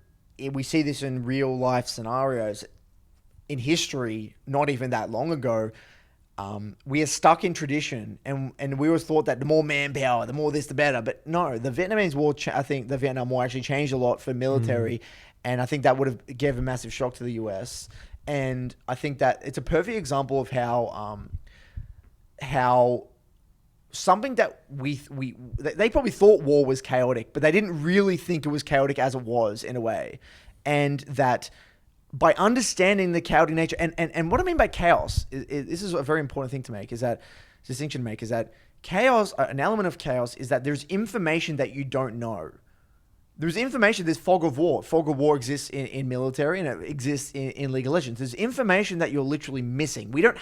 we see this in real life scenarios in history, not even that long ago, we are stuck in tradition, and we always thought that the more manpower, the more this, the better. But no, the Vietnamese War, I think the Vietnam War actually changed a lot for military, and I think that would have gave a massive shock to the US. And I think that it's a perfect example of how something that they probably thought war was chaotic, but they didn't really think it was chaotic as it was in a way, and that. By understanding the chaotic nature, and what I mean by chaos, this is a very important thing to make, is that chaos, an element of chaos is that there's information that you don't know. There's information, there's fog of war. Fog of war exists in military, and it exists in League of Legends. There's information that you're literally missing. I don't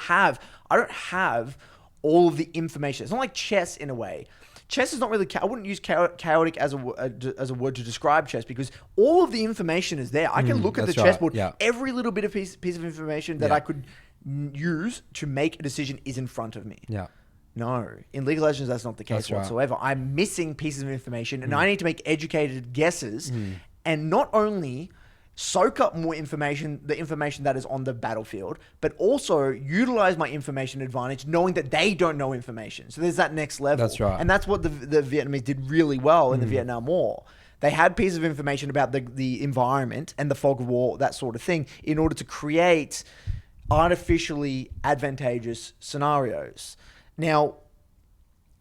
have all of the information. It's not like chess in a way. Chess is not really. I wouldn't use chaotic as a word to describe chess, because all of the information is there. I can look at the chessboard. Yeah. Every little bit of piece of information that I could use to make a decision is in front of me. Yeah. No, in League of Legends, that's not the case whatsoever. Right. I'm missing pieces of information, and I need to make educated guesses, and not only soak up more information, the information that is on the battlefield, but also utilize my information advantage, knowing that they don't know information. So there's that next level. That's right. And that's what the Vietnamese did really well in the Vietnam War. They had pieces of information about the environment and the fog of war, that sort of thing, in order to create artificially advantageous scenarios. Now,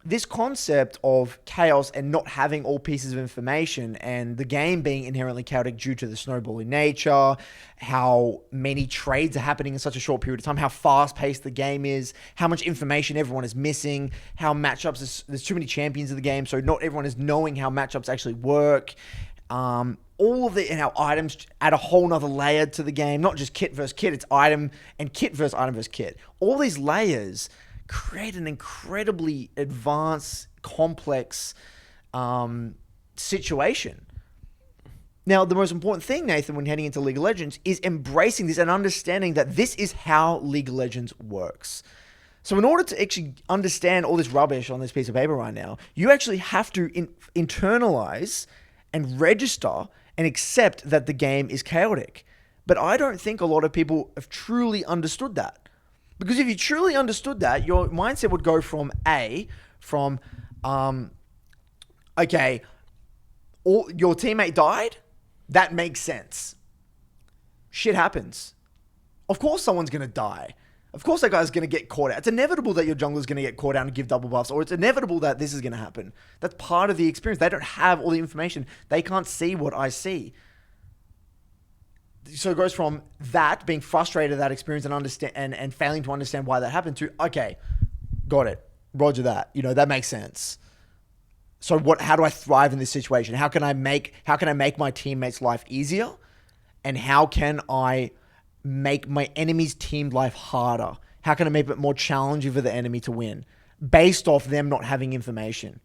this concept of chaos and not having all pieces of information, and the game being inherently chaotic due to the snowballing nature, how many trades are happening in such a short period of time, how fast-paced the game is, how much information everyone is missing, how matchups, there's too many champions of the game, so not everyone is knowing how matchups actually work. All of the, and how items add a whole nother layer to the game, not just kit versus kit, it's item, and kit versus item versus kit. All these layers create an incredibly advanced, complex situation. Now, the most important thing, Nathan, when heading into League of Legends, is embracing this and understanding that this is how League of Legends works. So in order to actually understand all this rubbish on this piece of paper right now, you actually have to internalize and register and accept that the game is chaotic. But I don't think a lot of people have truly understood that. Because if you truly understood that, your mindset would go from okay, your teammate died, that makes sense. Shit happens. Of course someone's going to die. Of course that guy's going to get caught out. It's inevitable that your jungler's going to get caught out and give double buffs, or it's inevitable that this is going to happen. That's part of the experience. They don't have all the information. They can't see what I see. So it goes from that, being frustrated at that experience and failing to understand why that happened, to, okay, got it. Roger that. That makes sense. So how do I thrive in this situation? How can I make my teammates' life easier? And how can I make my enemy's team life harder? How can I make it more challenging for the enemy to win based off them not having information?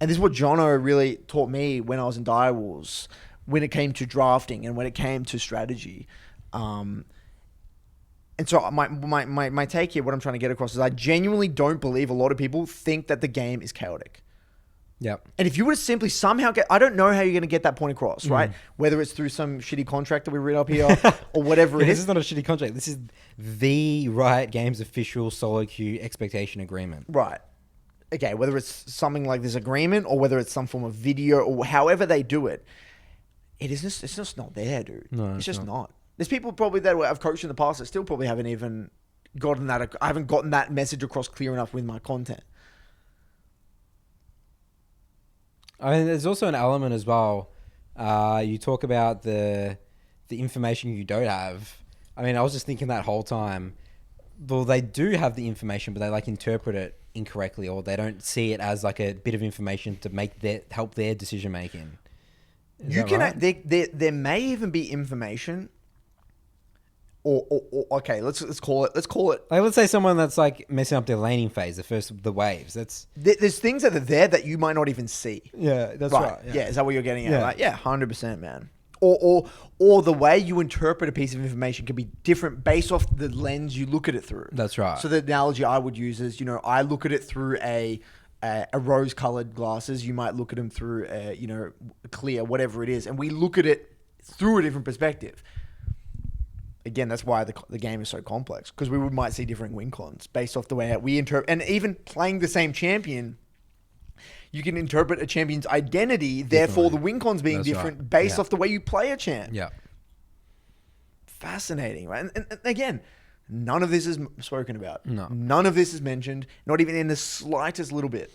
And this is what Jono really taught me when I was in Direwolves, when it came to drafting and when it came to strategy. And so my take here, what I'm trying to get across is I genuinely don't believe a lot of people think that the game is chaotic. Yeah. And if you were to simply somehow I don't know how you're going to get that point across, right? Whether it's through some shitty contract that we read up here or whatever it is. This is not a shitty contract. This is the Riot Games official solo queue expectation agreement. Right. Okay, whether it's something like this agreement or whether it's some form of video or however they do it, it's just not there, dude. No, it's just not. There's people probably that I've coached in the past that still probably haven't even gotten that. I haven't gotten that message across clear enough with my content. I mean, there's also an element as well. You talk about the information you don't have. I mean, I was just thinking that whole time. Well, they do have the information, but they interpret it incorrectly, or they don't see it as a bit of information to help their decision making. There may even be information okay, let's call it. Like, let's say someone that's like messing up their laning phase, the waves. There's things that are there that you might not even see. Yeah, that's right. Yeah. Is that what you're getting at? Yeah. Right? Yeah, 100%, man. Or the way you interpret a piece of information can be different based off the lens you look at it through. That's right. So the analogy I would use is, I look at it through a rose-colored glasses. You might look at them through clear, whatever it is, and we look at it through a different perspective. Again, that's why the game is so complex, because we might see different win cons based off the way that we interpret, and even playing the same champion. You can interpret a champion's identity, therefore the win cons being different based off the way you play a champ. Yeah. Fascinating, right? And again, none of this is spoken about. No. None of this is mentioned, not even in the slightest little bit.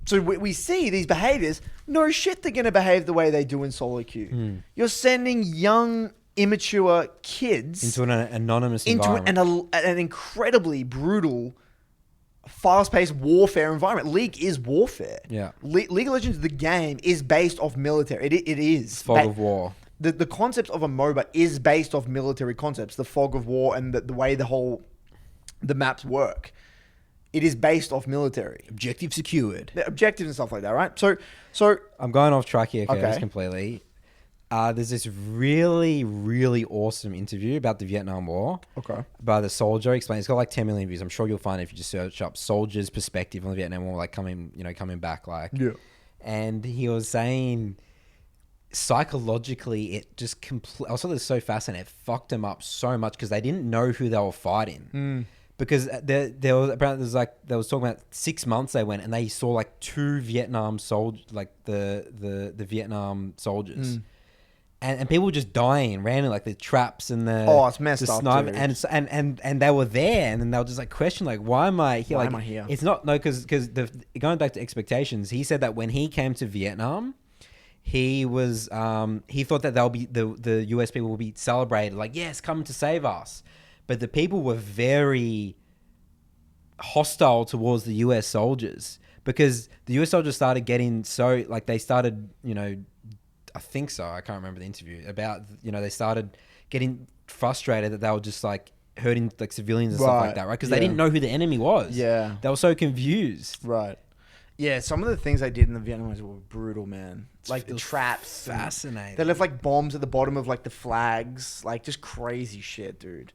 So we see these behaviors, no shit they're going to behave the way they do in solo queue. You're sending young, immature kids into an anonymous environment. Into an incredibly brutal, fast-paced warfare environment. League is warfare. Yeah. League of Legends, the game, is based off military. It is. Fog of war. The concept of a MOBA is based off military concepts. The fog of war and the way the maps work. It is based off military. Objective secured. The objectives and stuff like that, right? So I'm going off track here, Curtis, Okay. completely. There's this really, really awesome interview about the Vietnam War. Okay. By the soldier explaining. It's got like 10 million views. I'm sure you'll find it if you just search up soldiers' perspective on the Vietnam War, like coming back, like. Yeah. And he was saying, psychologically, it just I was so fascinating. It fucked them up so much because they didn't know who they were fighting. Because there was apparently they was talking about 6 months they went and they saw like 2 Vietnam soldiers, like the Vietnam soldiers. And people were just dying randomly, like the traps and the it's messed up, sniper, dude. and they were there, and then they were just like question, like, why am I here? Why like, am I here? It's not because going back to expectations, he said that when he came to Vietnam, he was he thought that they'll be the US people will be celebrated, like, yes, come to save us, but the people were very hostile towards the US soldiers because the US soldiers started getting they started, I think so. I can't remember the interview about, they started getting frustrated that they were just like hurting like civilians and stuff like that, right? Because they didn't know who the enemy was. Yeah. They were so confused. Right. Yeah, some of the things they did in the Vietnam War were brutal, man. Like the traps. Fascinating. They left like bombs at the bottom of like the flags. Like just crazy shit, dude.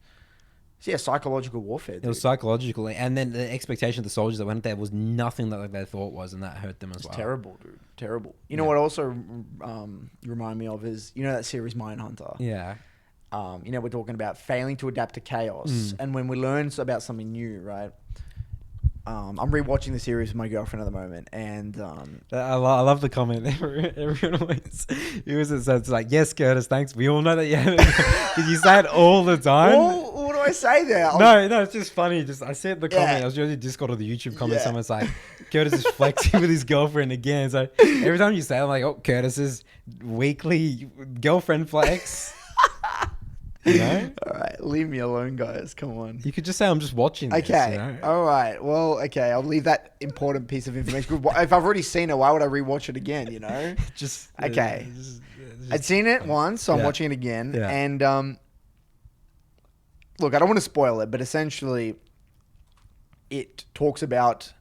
So yeah, psychological warfare, dude. It was psychological. And then the expectation of the soldiers that went there was nothing that they thought was, and that hurt them as well. Terrible, dude. Terrible. You know what also remind me of is, that series Mindhunter? Yeah. We're talking about failing to adapt to chaos. And when we learn about something new, right? I'm rewatching the series with my girlfriend at the moment, and I love the comment. Everyone always uses it. It's like, yes, Curtis, thanks. We all know that because you say it all the time. What do I say there? No, it's just funny. I said the comment. Yeah. I was using Discord or the YouTube comment. Yeah. Someone's like, Curtis is flexing with his girlfriend again. So every time you say it, I'm like, oh, Curtis's weekly girlfriend flex. All right, leave me alone, guys. Come on. You could just say I'm just watching this, Okay. All right. Well, okay. I'll leave that important piece of information. If I've already seen it, why would I rewatch it again? Just okay. I'd seen it once, so I'm watching it again. Yeah. And look, I don't want to spoil it, but essentially, it talks about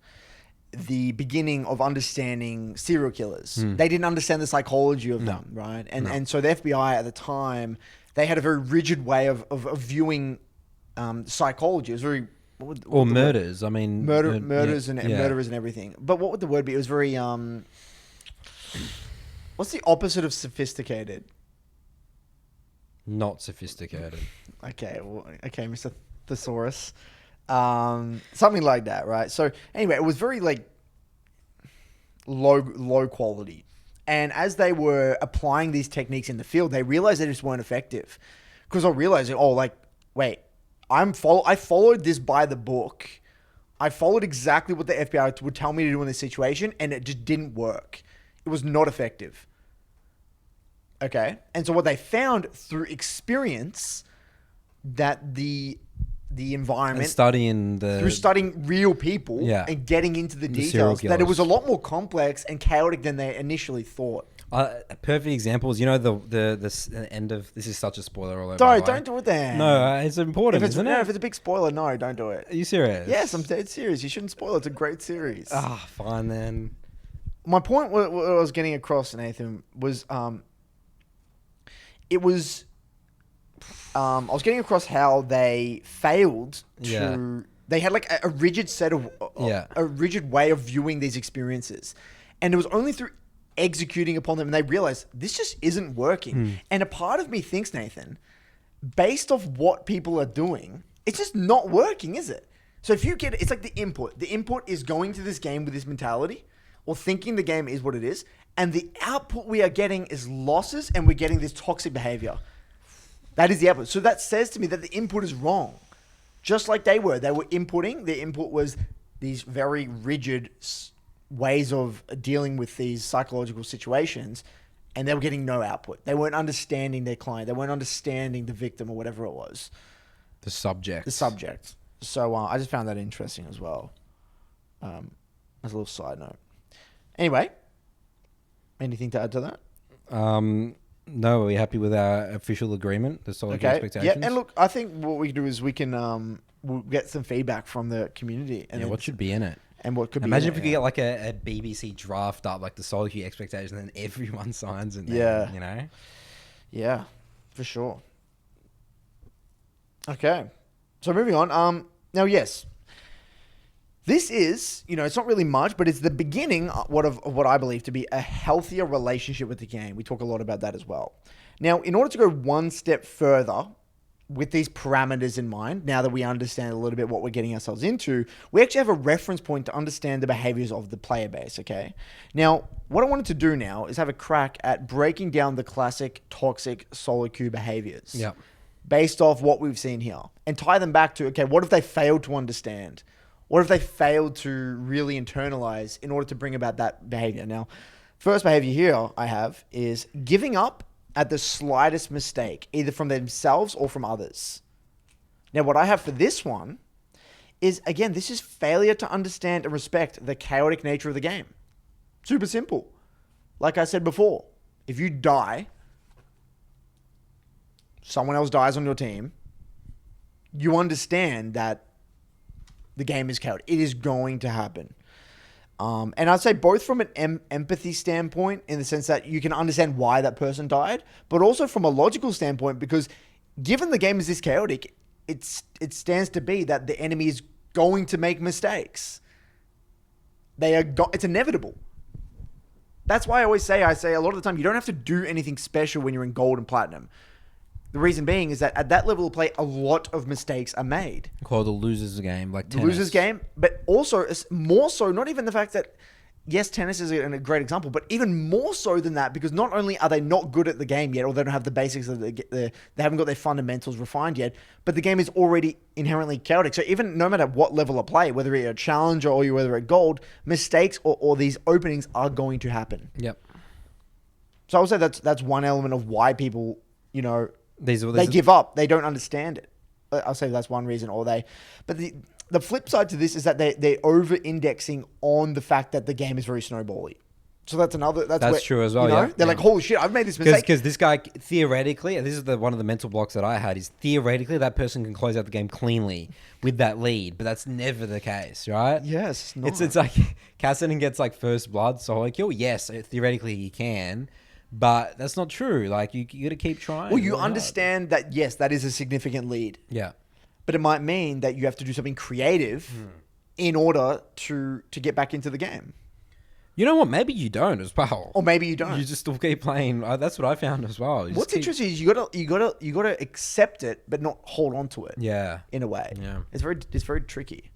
the beginning of understanding serial killers. They didn't understand the psychology of them, right? And so the FBI at the time, they had a very rigid way of viewing psychology. It was very... murders. I mean... Murders and murderers and everything. But what would the word be? It was very... what's the opposite of sophisticated? Not sophisticated. Okay, Mr. Thesaurus. Something like that, right? So anyway, it was very like low quality. And as they were applying these techniques in the field, they realized they just weren't effective. Because they're realizing, wait, I followed this by the book. I followed exactly what the FBI would tell me to do in this situation, and it just didn't work. It was not effective. Okay? And so what they found through experience, that the environment... And through studying real people and getting into the serial details, that it was a killers. lot more complex and chaotic than they initially thought. A perfect example is, the end of this is such a spoiler all over. Don't do it then. No, it's important, isn't it? If it's a big spoiler, no, don't do it. Are you serious? Yes, I'm dead serious. You shouldn't spoil it. It's a great series. Fine then. My point, what I was getting across, Nathan, was I was getting across how they failed to. Yeah. They had like a rigid set of a rigid way of viewing these experiences, and it was only through executing upon them and they realized this just isn't working. And a part of me thinks, Nathan, based off what people are doing, it's just not working, is it? So if you get it's like the input is going to this game with this mentality or thinking the game is what it is, and the output we are getting is losses, and we're getting this toxic behavior. That is the output. So that says to me that the input is wrong. Just like they were inputting, the input was these very rigid ways of dealing with these psychological situations, and they were getting no output. They weren't understanding their client. They weren't understanding the victim or whatever it was. The subject. So I just found that interesting as well. As a little side note. Anyway, anything to add to that? No, are we happy with our official agreement? The solid expectations? Yeah, and look, I think what we can do is we can we'll get some feedback from the community. And what should be in it? And what could Imagine be if we could get like a BBC draft up, like the solo queue expectations, and then everyone signs it. Yeah. Yeah, for sure. Okay. So moving on. Now, yes. This is, it's not really much, but it's the beginning of what I believe to be a healthier relationship with the game. We talk a lot about that as well. Now, in order to go one step further with these parameters in mind, now that we understand a little bit what we're getting ourselves into, we actually have a reference point to understand the behaviors of the player base, okay? Now, what I wanted to do now is have a crack at breaking down the classic toxic solo queue behaviors. Yeah. Based off what we've seen here. And tie them back to, okay, what if they failed to understand? What if they failed to really internalize in order to bring about that behavior? Now, first behavior here I have is giving up at the slightest mistake, either from themselves or from others. Now, what I have for this one is, again, this is failure to understand and respect the chaotic nature of the game. Super simple. Like I said before, if you die, someone else dies on your team, you understand that the game is chaotic. It is going to happen. And I'd say both from an empathy standpoint, in the sense that you can understand why that person died, but also from a logical standpoint, because given the game is this chaotic, it stands to be that the enemy is going to make mistakes. It's inevitable. That's why I say a lot of the time, you don't have to do anything special when you're in gold and platinum. The reason being is that at that level of play, a lot of mistakes are made. Called the loser's game, like tennis. The loser's game, but also more so, not even the fact that, yes, tennis is a great example, but even more so than that, because not only are they not good at the game yet, or they don't have the basics, they haven't got their fundamentals refined yet, but the game is already inherently chaotic. So even no matter what level of play, whether you're a challenger or whether you're at gold, mistakes or these openings are going to happen. Yep. So I would say that's one element of why people, they give up. They don't understand it. I'll say that's one reason. But the flip side to this is that they're over-indexing on the fact that the game is very snowbally. So that's another. That's true as well. Yeah, they're like, holy shit, I've made this mistake. Because this guy theoretically, and this is one of the mental blocks that I had, is theoretically that person can close out the game cleanly with that lead, but that's never the case, right? Yes, it's like Cassidy gets like first blood solo kill. Yes, theoretically he can. But that's not true. Like, you got to keep trying. Well, you understand that, yes, that is a significant lead. Yeah. But it might mean that you have to do something creative in order to get back into the game. You know what? Maybe you don't as well. Or maybe you don't. You just still keep playing. That's what I found as well. What's interesting is you gotta accept it, but not hold on to it. Yeah. In a way. Yeah. It's very tricky.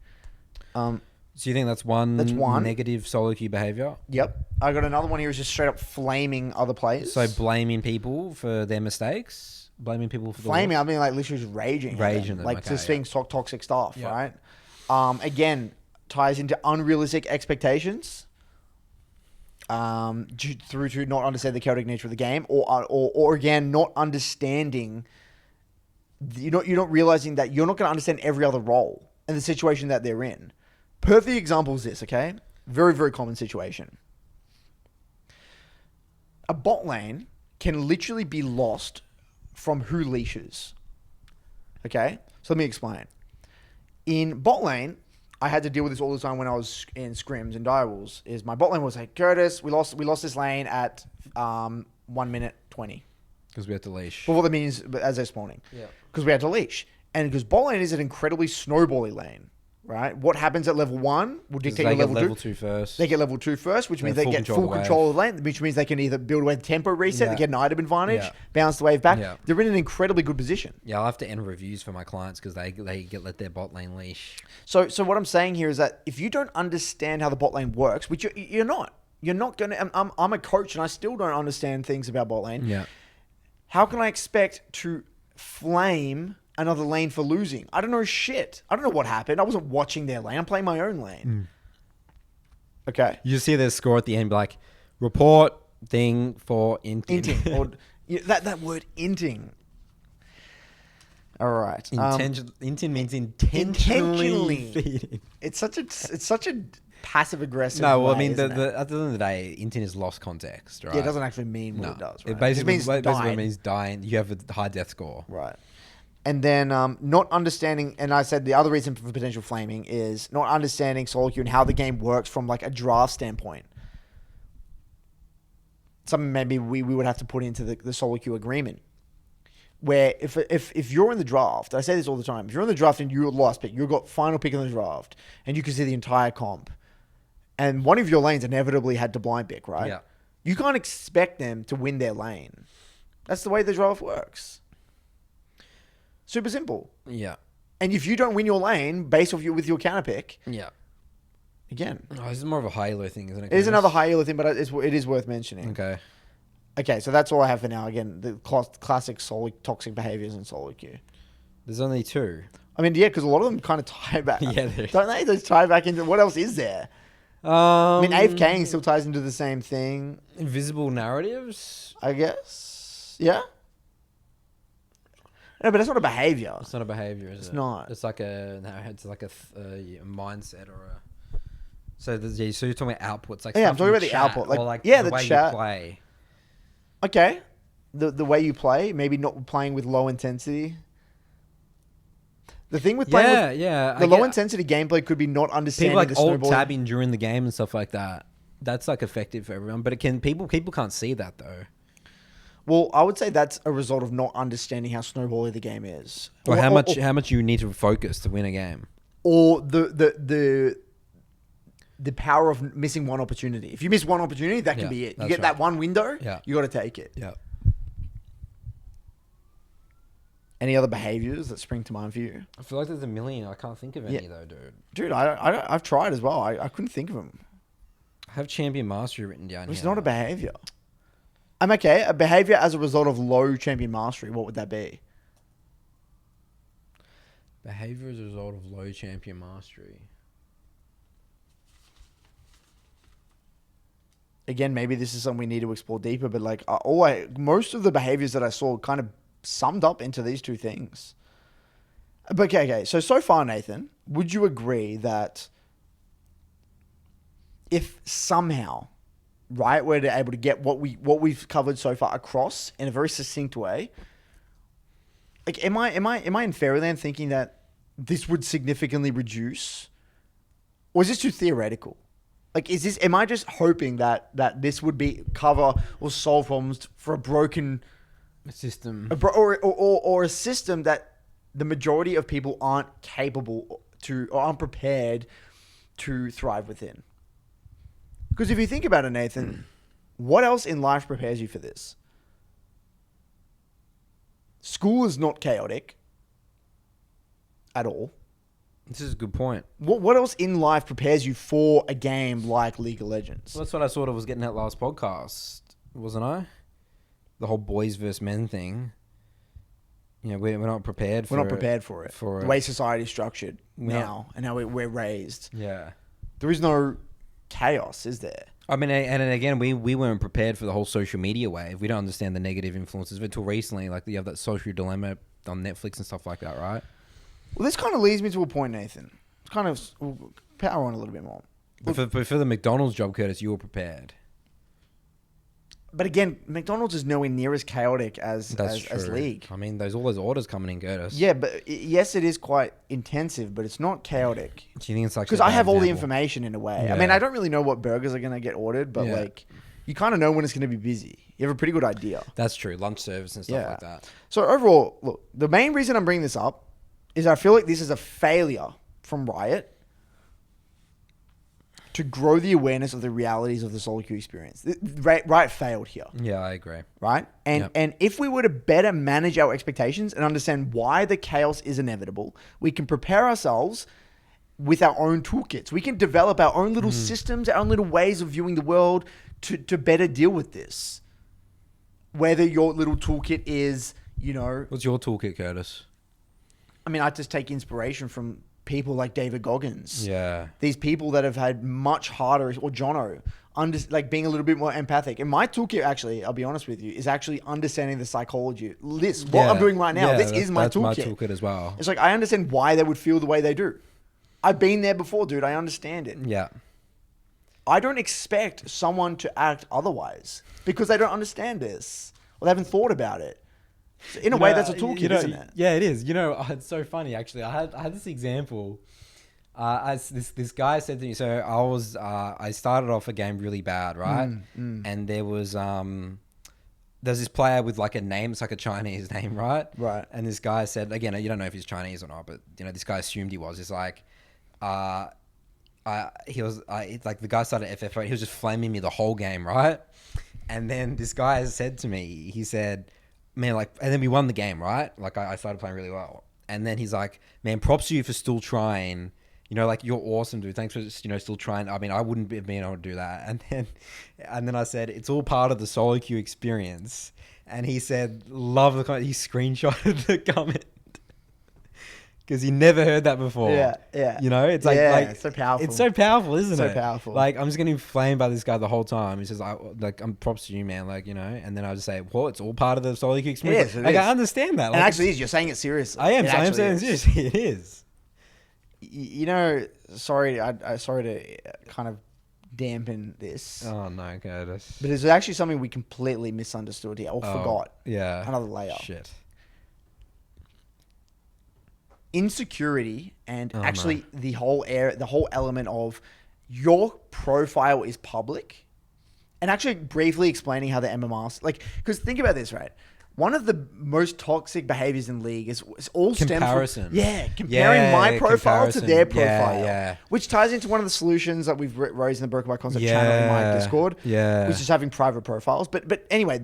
So you think that's one negative solo queue behavior? Yep. I got another one here is just straight up flaming other players. So blaming people for their mistakes? Blaming people for flaming, I mean like literally just raging. Raging them. Like just saying toxic stuff, yeah. Right? Again, ties into unrealistic expectations. Through to not understand the chaotic nature of the game, or again, not understanding, you're not realizing that you're not going to understand every other role and the situation that they're in. Perfect example is this, okay? Very, very common situation. a bot lane can literally be lost from who leashes. Okay? So let me explain. In bot lane, I had to deal with this all the time when I was in scrims and direwolves. Is my bot lane was like, Curtis, we lost this lane at 1 minute 20. Because we had to leash. But what that means as they're spawning. Yeah. Because we had to leash. And because bot lane is an incredibly snowbally lane, right? What happens at level 1 will dictate your level 2 first. They get level 2 first, which means they get full control of the lane, which means they can either build away the tempo reset, they get an item advantage, bounce the wave back. Yeah. They're in an incredibly good position. Yeah, I'll have to end reviews for my clients because they let their bot lane leash. So what I'm saying here is that if you don't understand how the bot lane works, which you're not going to... I'm a coach and I still don't understand things about bot lane. Yeah. How can I expect to flame another lane for losing? I don't know shit. I don't know what happened. I wasn't watching their lane. I'm playing my own lane. Okay. You just see their score at the end, like, report thing for inting. Inting. Or, that word inting. All right. Inting means intentionally feeding. It's such a passive aggressive. No, well, way, I mean, at the end of the day, inting is lost context, right? Yeah, it doesn't actually mean what it does. Right? It basically means dying. You have a high death score, right? And then not understanding, and I said the other reason for potential flaming is not understanding solo queue and how the game works from like a draft standpoint. Something maybe we would have to put into the solo queue agreement. Where if you're in the draft, I say this all the time, if you're in the draft and you're last pick, you've got final pick in the draft, and you can see the entire comp, and one of your lanes inevitably had to blind pick, right? Yeah. You can't expect them to win their lane. That's the way the draft works. Super simple. Yeah. And if you don't win your lane based off with your counter pick, again, this is more of a high elo thing, isn't it? It is another high elo thing, but it is worth mentioning. Okay, so that's all I have for now. Again, the classic toxic behaviors in solo queue. There's only 2. I mean, yeah, because a lot of them kind of tie back. Yeah, don't they? They tie back into what else is there? I mean, AFKing still ties into the same thing. Invisible narratives, I guess. Yeah. No, but that's not a behavior. It's not a behavior, is it? It's not. It's like a mindset or a. So you're talking about outputs, like I'm talking about the output, like the way chat. You play. Okay, the way you play, maybe not playing with low intensity. The thing with playing the low intensity gameplay could be not understanding people like the alt tabbing during the game and stuff like that. That's like effective for everyone, but people can't see that though. Well, I would say that's a result of not understanding how snowbally the game is. Or how much you need to focus to win a game. Or the power of missing one opportunity. If you miss one opportunity, that can be it. You get that one window, you got to take it. Yeah. Any other behaviors that spring to mind for you? I feel like there's a million. I can't think of any though, dude. Dude, I've tried as well. I couldn't think of them. I have champion mastery written down here. It's not a behavior. I'm okay. A behavior as a result of low champion mastery. What would that be? Behavior as a result of low champion mastery. Again, maybe this is something we need to explore deeper, but like most of the behaviors that I saw kind of summed up into these two things. But okay. So far, Nathan, would you agree that if somehow, right, we're able to get what we've covered so far across in a very succinct way, like am I in Fairyland thinking that this would significantly reduce, or is this too theoretical? Like, am I just hoping that this would cover or solve problems for a broken system, or a system that the majority of people aren't capable to or aren't prepared to thrive within? Because if you think about it, Nathan, what else in life prepares you for this? School is not chaotic at all. This is a good point. What else in life prepares you for a game like League of Legends? Well, that's what I sort of was getting at last podcast, wasn't I? The whole boys versus men thing. You know, we're not prepared for it. We're not prepared for it. The way society is structured now and how we're raised. Yeah. There is no chaos, is there? I mean, and again, we weren't prepared for the whole social media wave. We don't understand the negative influences until recently. Like, you have that social dilemma on Netflix and stuff like that, right? Well, this kind of leads me to a point, Nathan. It's kind of power on a little bit more. But for the McDonald's job, Curtis, you were prepared. But again, McDonald's is nowhere near as chaotic as League. I mean, all those orders coming in, Curtis. Yeah, but yes, it is quite intensive, but it's not chaotic. Do you think it's like because I have all the information in a way? Yeah. I mean, I don't really know what burgers are going to get ordered, but like, you kind of know when it's going to be busy. You have a pretty good idea. That's true. Lunch service and stuff like that. So overall, look, the main reason I'm bringing this up is I feel like this is a failure from Riot to grow the awareness of the realities of the solo queue experience. Riot failed here. Yeah, I agree. Right? And if we were to better manage our expectations and understand why the chaos is inevitable, we can prepare ourselves with our own toolkits. We can develop our own little systems, our own little ways of viewing the world to better deal with this. Whether your little toolkit is, What's your toolkit, Curtis? I mean, I just take inspiration from people like David Goggins. Yeah. These people that have had much harder, or Jono, like being a little bit more empathic. And my toolkit, actually, I'll be honest with you, is actually understanding the psychology. What I'm doing right now, this is my toolkit. That's my toolkit as well. It's like, I understand why they would feel the way they do. I've been there before, dude. I understand it. Yeah. I don't expect someone to act otherwise because they don't understand this or they haven't thought about it. So in a way, that's a toolkit, isn't it? Yeah, it is. It's so funny, actually. I had this example. As this guy said to me, so I started off a game really bad, right? And there was there's this player with like a name, it's like a Chinese name, right? Right. And this guy said, again, you don't know if he's Chinese or not, but this guy assumed he was. It's like, he was like the guy started FF8. He was just flaming me the whole game, right? And then this guy said to me, he said, man, like, and then we won the game, right? Like I started playing really well. And then he's like, man, props to you for still trying. Like, you're awesome, dude. Thanks for, still trying. I mean, I wouldn't have been able to do that. And then I said, it's all part of the solo queue experience. And he said, love the comment. He screenshotted the comment. Because he never heard that before. Yeah. It's like, it's so powerful. It's so powerful, isn't it? So powerful. Like, I'm just getting flamed by this guy the whole time. He says, I'm props to you, man. Like, and then I just say, well, it's all part of the solo queue experience. It is. I understand that. Like, it actually is. You're saying it seriously. I am saying it seriously. It is. Sorry to kind of dampen this. Oh no, Curtis. But it's actually something we completely misunderstood here or forgot. Yeah. Another layer. Shit. Insecurity and the whole element of your profile is public, and actually briefly explaining how the MMRs, because think about this, right? One of the most toxic behaviors in League is all comparison. Comparing my profile to their profile. Yeah. Which ties into one of the solutions that we've raised in the Broken by Concept channel in my Discord. Yeah. Which is having private profiles. But anyway,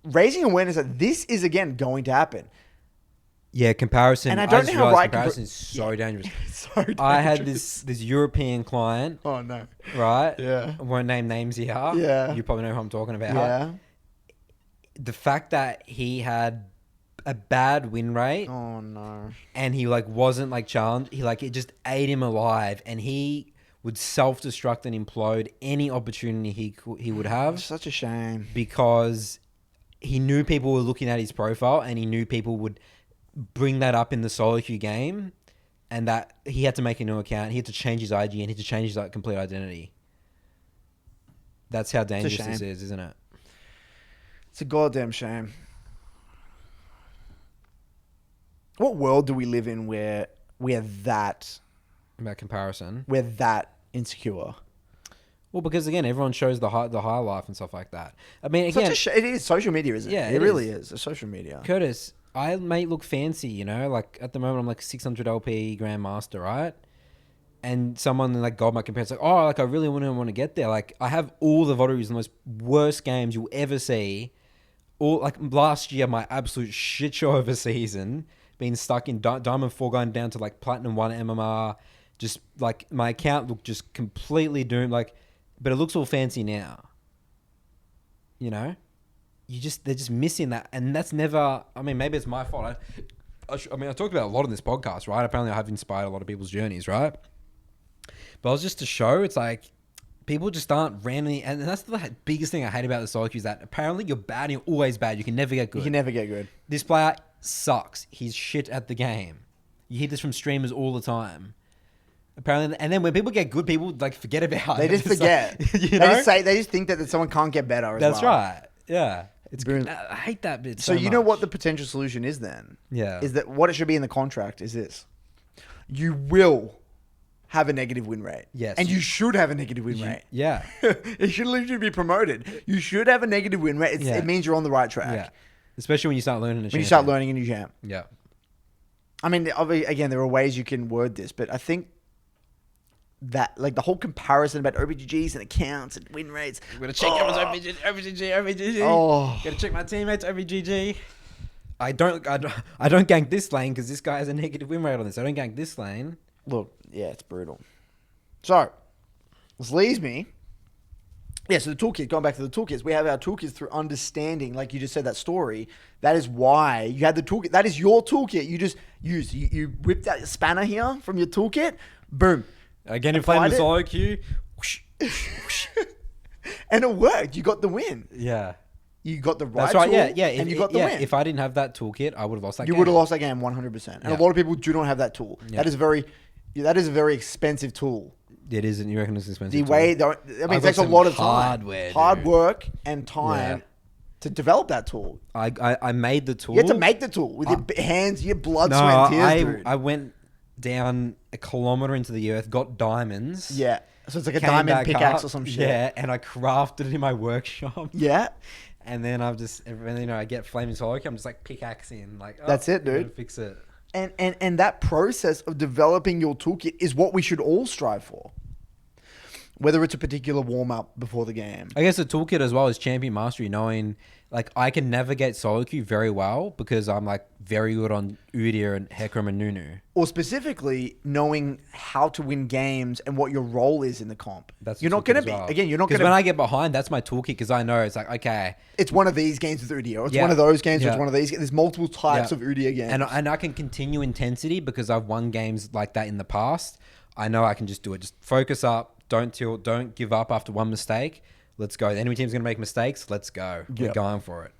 raising awareness that this is again going to happen. Yeah, comparison. And I don't know how comparison is so dangerous. So dangerous. I had this European client. Oh no. Right? Yeah. I won't name names here. Yeah. You probably know who I'm talking about. Yeah. The fact that he had a bad win rate. Oh no. And he wasn't challenged. It just ate him alive, and he would self-destruct and implode any opportunity he would have. It's such a shame. Because he knew people were looking at his profile, and he knew people would bring that up in the solo queue game, and that he had to make a new account. He had to change his IG, and he had to change his complete identity. That's how dangerous this is, isn't it? It's a goddamn shame. What world do we live in where we're that... About comparison? We're that insecure. Well, because again, everyone shows the high life and stuff like that. I mean, again... it is social media, isn't it? Yeah, it really is. It's social media. Curtis, I may look fancy, at the moment I'm 600 LP Grandmaster, right? And someone God might compare, it's I really want to get there. I have all the votaries in the most worst games you'll ever see. All last year, my absolute shit show of a season, being stuck in Diamond 4 going down to Platinum 1 MMR. Just my account looked just completely doomed. But it looks all fancy now. They're just missing that. And that's never, I mean, maybe it's my fault. I talked about a lot in this podcast, right? Apparently I have inspired a lot of people's journeys, right? But I was just to show, it's people just aren't randomly, and that's the biggest thing I hate about the solo queue is that apparently you're bad and you're always bad. You can never get good. You can never get good. This player sucks. He's shit at the game. You hear this from streamers all the time. Apparently, and then when people get good, people forget about it. They just forget. They just think that someone can't get better. That's well. right. Yeah. It's Boom. I hate that bit So so you know much. what the potential solution is then? Yeah. Is that what it should be in the contract is this. You will have a negative win rate. Yes. And you should have a negative win rate. Yeah. It should literally be promoted. You should have a negative win rate. Yeah. It means you're on the right track. Yeah. Especially when you start learning When you start learning a new jam. Yeah. I mean, again, there are ways you can word this, but I think that like the whole comparison about OBGGs and accounts and win rates. I'm gonna check everyone's OBGG. Oh. Gotta check my teammates OBGG. I don't gank this lane because this guy has a negative win rate on this. I don't gank this lane. Look, yeah, it's brutal. So, this leaves me. Yeah, so the toolkit, going back to the toolkits, we have our toolkits through understanding, like you just said, that story. That is why you had the toolkit. That is your toolkit. You just used. You whipped out your spanner here from your toolkit. Boom. Again, if playing the solo queue. And it worked. You got the win. Yeah. You got the right That's right. tool, Yeah. and you got the win. If I didn't have that toolkit, I would have lost that game. You would have lost that game 100%. And a lot of people do not have that tool. Yeah. That is a very expensive tool. It is, and you reckon it's expensive? It takes a lot of time, hard work and time Yeah. to develop that tool. I made the tool. You had to make the tool with your hands, your blood, sweat, and tears. Dude. I went down a kilometer into the earth, got diamonds. Yeah, so it's like a came diamond back pickaxe up, or some shit. Yeah, and I crafted it in my workshop. Yeah, and then I get flaming solo. I'm just like pickaxing, like that's it, dude. I'm gonna fix it. And that process of developing your toolkit is what we should all strive for. Whether it's a particular warm-up before the game. I guess the toolkit as well is champion mastery, knowing like I can navigate solo queue very well because I'm like very good on Udyr and Hecarim and Nunu. Or specifically knowing how to win games and what your role is in the comp. That's you're not going to be, again, you're not going to... Because when I get behind, that's my toolkit because I know it's like, okay. It's one of these games with Udyr, or it's one of those games, or it's one of these. There's multiple types of Udyr games. And I can continue intensity because I've won games like that in the past. I know I can just do it. Just focus up. Don't tilt. Don't give up after one mistake. Let's go. The enemy team's going to make mistakes. Let's go. We're going for it.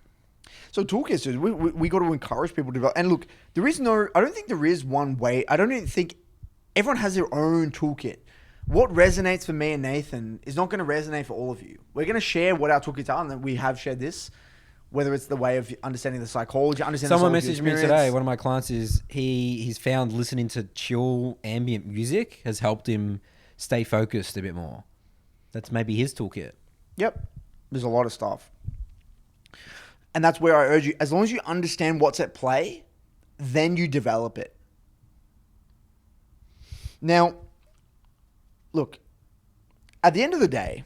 So toolkits, dude, we got to encourage people to develop. And look, I don't think there is one way. I don't even think everyone has their own toolkit. What resonates for me and Nathan is not going to resonate for all of you. We're going to share what our toolkits are, and then we have shared this. Whether it's the way of understanding the psychology, understanding Someone the messaged me today. One of my clients he's found listening to chill ambient music has helped him stay focused a bit more. That's maybe his toolkit. Yep. There's a lot of stuff. And that's where I urge you, as long as you understand what's at play, then you develop it. Now, look, at the end of the day,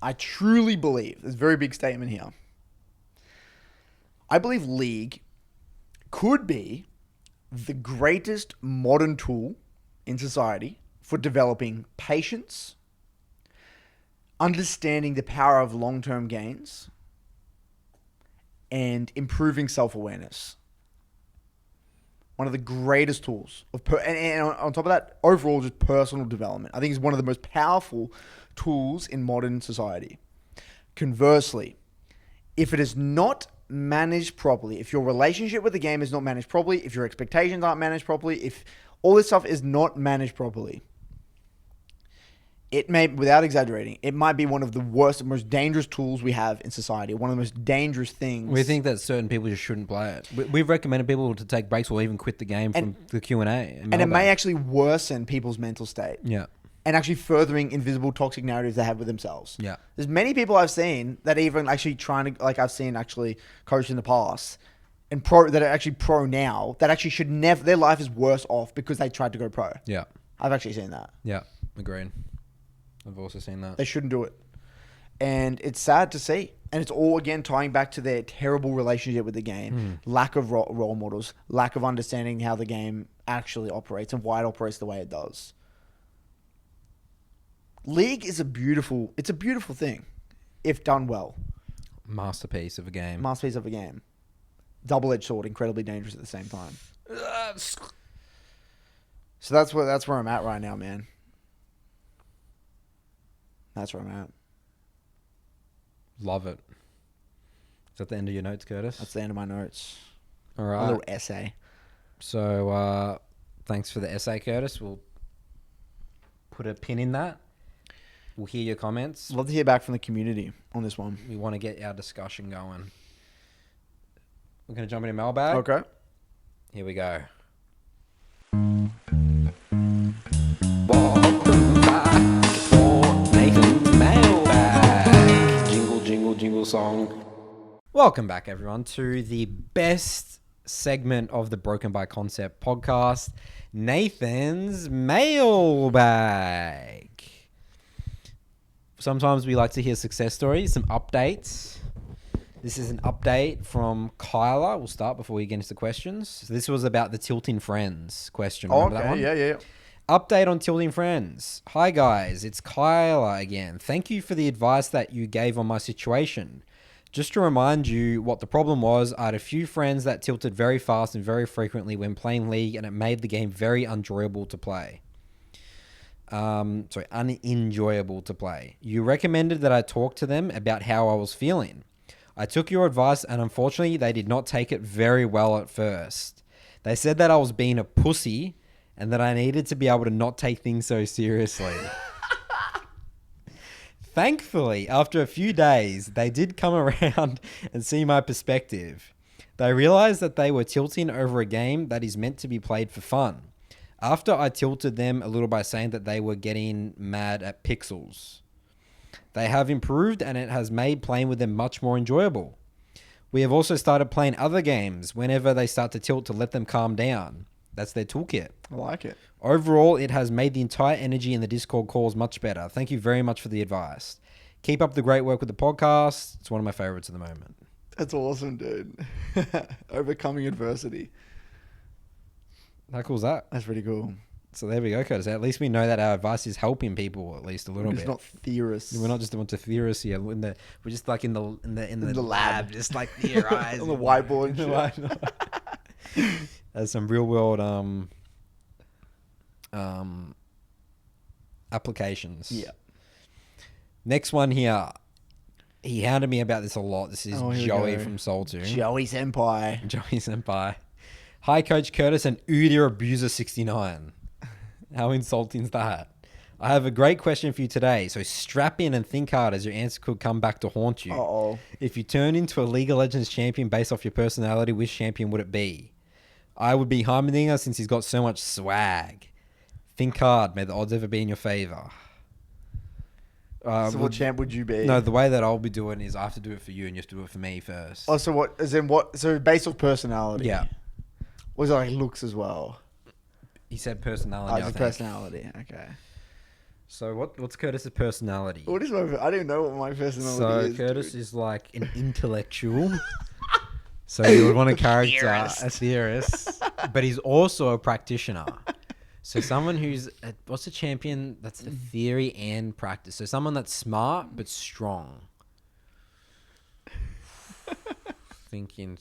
I truly believe, there's a very big statement here, I believe League could be the greatest modern tool in society for developing patience, understanding the power of long-term gains, and improving self-awareness. One of the greatest tools and on top of that, overall just personal development. I think it's one of the most powerful tools in modern society. Conversely, if it is not managed properly, if your relationship with the game is not managed properly, if your expectations aren't managed properly, if all this stuff is not managed properly, it may, without exaggerating, it might be one of the worst, most dangerous tools we have in society. One of the most dangerous things. We think that certain people just shouldn't play it. We've recommended people to take breaks or even quit the game from the Q&A. And it may actually worsen people's mental state. Yeah. And actually furthering invisible toxic narratives they have with themselves. Yeah. There's many people I've seen that even actually trying to, like I've seen actually coached in the past and that are actually pro now that actually should never, their life is worse off because they tried to go pro. Yeah. I've actually seen that. Yeah. Agreed. I've also seen that. They shouldn't do it. And it's sad to see. And it's all, again, tying back to their terrible relationship with the game. Lack of role models. Lack of understanding how the game actually operates and why it operates the way it does. League is it's a beautiful thing if done well. Masterpiece of a game. Masterpiece of a game. Double-edged sword, incredibly dangerous at the same time. So that's where I'm at right now, man. That's where I'm at. Love it. Is that the end of your notes, Curtis? That's the end of my notes. All right. A little essay. So, thanks for the essay, Curtis. We'll put a pin in that. We'll hear your comments. Love to hear back from the community on this one. We want to get our discussion going. We're going to jump into mailbag. Okay. Here we go. Jingle song. Welcome back, everyone, to the best segment of the Broken by Concept podcast, Nathan's Mailbag. Sometimes we like to hear success stories, some updates. This is an update from Kyla. We'll start before we get into the questions. So this was about the Tilting Friends question. Remember that one? Yeah. Update on Tilting Friends. Hi guys, it's Kyla again. Thank you for the advice that you gave on my situation. Just to remind you what the problem was, I had a few friends that tilted very fast and very frequently when playing League, and it made the game very unenjoyable to play. Unenjoyable to play. You recommended that I talk to them about how I was feeling. I took your advice, and unfortunately, they did not take it very well at first. They said that I was being a pussy, and that I needed to be able to not take things so seriously. Thankfully, after a few days, they did come around and see my perspective. They realized that they were tilting over a game that is meant to be played for fun. After I tilted them a little by saying that they were getting mad at pixels. They have improved, and it has made playing with them much more enjoyable. We have also started playing other games whenever they start to tilt to let them calm down. That's their toolkit. I like it. Overall, it has made the entire energy in the Discord calls much better. Thank you very much for the advice. Keep up the great work with the podcast. It's one of my favorites at the moment. That's awesome, dude. Overcoming adversity. How cool is that? That's pretty cool. So there we go, Curtis. At least we know that our advice is helping people at least a little bit. It's not theorists. We're not just a bunch of theorists here. We're just like in the lab, just like theorizing on the whiteboard. There's some real world applications. Yeah. Next one here. He hounded me about this a lot. This is Joey from Soul 2. Joey Senpai. Hi, Coach Curtis and Udia Abuser 69. How insulting is that? I have a great question for you today. So strap in and think hard, as your answer could come back to haunt you. Uh-oh. If you turn into a League of Legends champion based off your personality, which champion would it be? I would be Heimerdinger since he's got so much swag. Think hard. May the odds ever be in your favor. So what champ would you be? No, the way that I'll be doing is I have to do it for you and you have to do it for me first. Oh, so what? As in what? So based off personality? Yeah. Was it like looks as well? He said personality. Oh, it's personality. Okay. So what's Curtis's personality? What is my? I don't even know what my personality is. So Curtis is like an intellectual. So you would want a character, a theorist, but he's also a practitioner. So someone who's what's a champion? That's the theory and practice. So someone that's smart but strong. Thinking.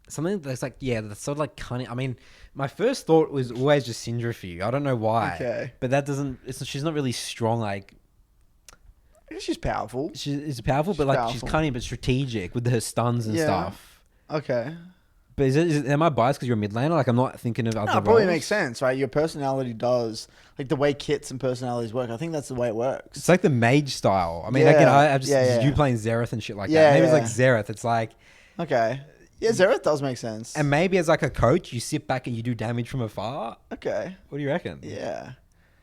Something that's like, that's sort of like cunning. I mean, my first thought was always just Syndra for you. I don't know why. Okay. But that doesn't. She's not really strong. Like, she's powerful. She's powerful, but like she's cunning but strategic with her stuns and stuff. Okay. But am I biased because you're a mid laner? Like, I'm not thinking of other roles. It probably makes sense, right? Your personality does, like the way kits and personalities work. I think that's the way it works. It's like the mage style. I mean, you playing Xerath and shit like that. Maybe it's like Xerath. It's like, okay, yeah, Xerath does make sense. And maybe as like a coach, you sit back and you do damage from afar. Okay, what do you reckon? Yeah.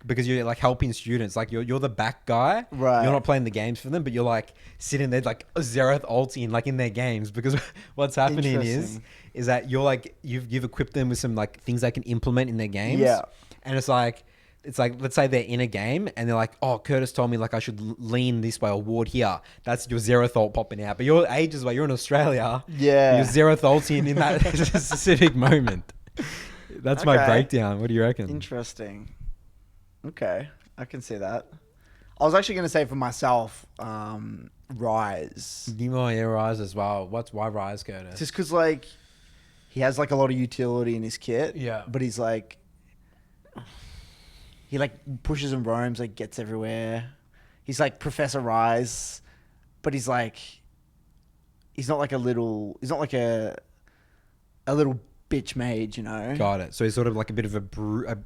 Because you're like helping students, like you're the back guy, right? You're not playing the games for them, but you're like sitting there like Xerath ulting like in their games. Because what's happening is that you're like you've equipped them with some like things they can implement in their games. Yeah, and it's like let's say they're in a game and they're like, oh, Curtis told me like I should lean this way or ward here. That's your Xerath ult popping out. But your ages way, you're in Australia. Yeah, you're Xerath ulting in that specific moment. That's my breakdown. What do you reckon? Interesting. Okay, I can see that. I was actually going to say for myself, Rise. Rise as well. Why Rise, Curtis? Just because like he has like a lot of utility in his kit. Yeah. But he's like, he like pushes and roams, like gets everywhere. He's like Professor Rise, but he's like, he's not like a little bitch mage, you know. Got it. So he's sort of like a bit of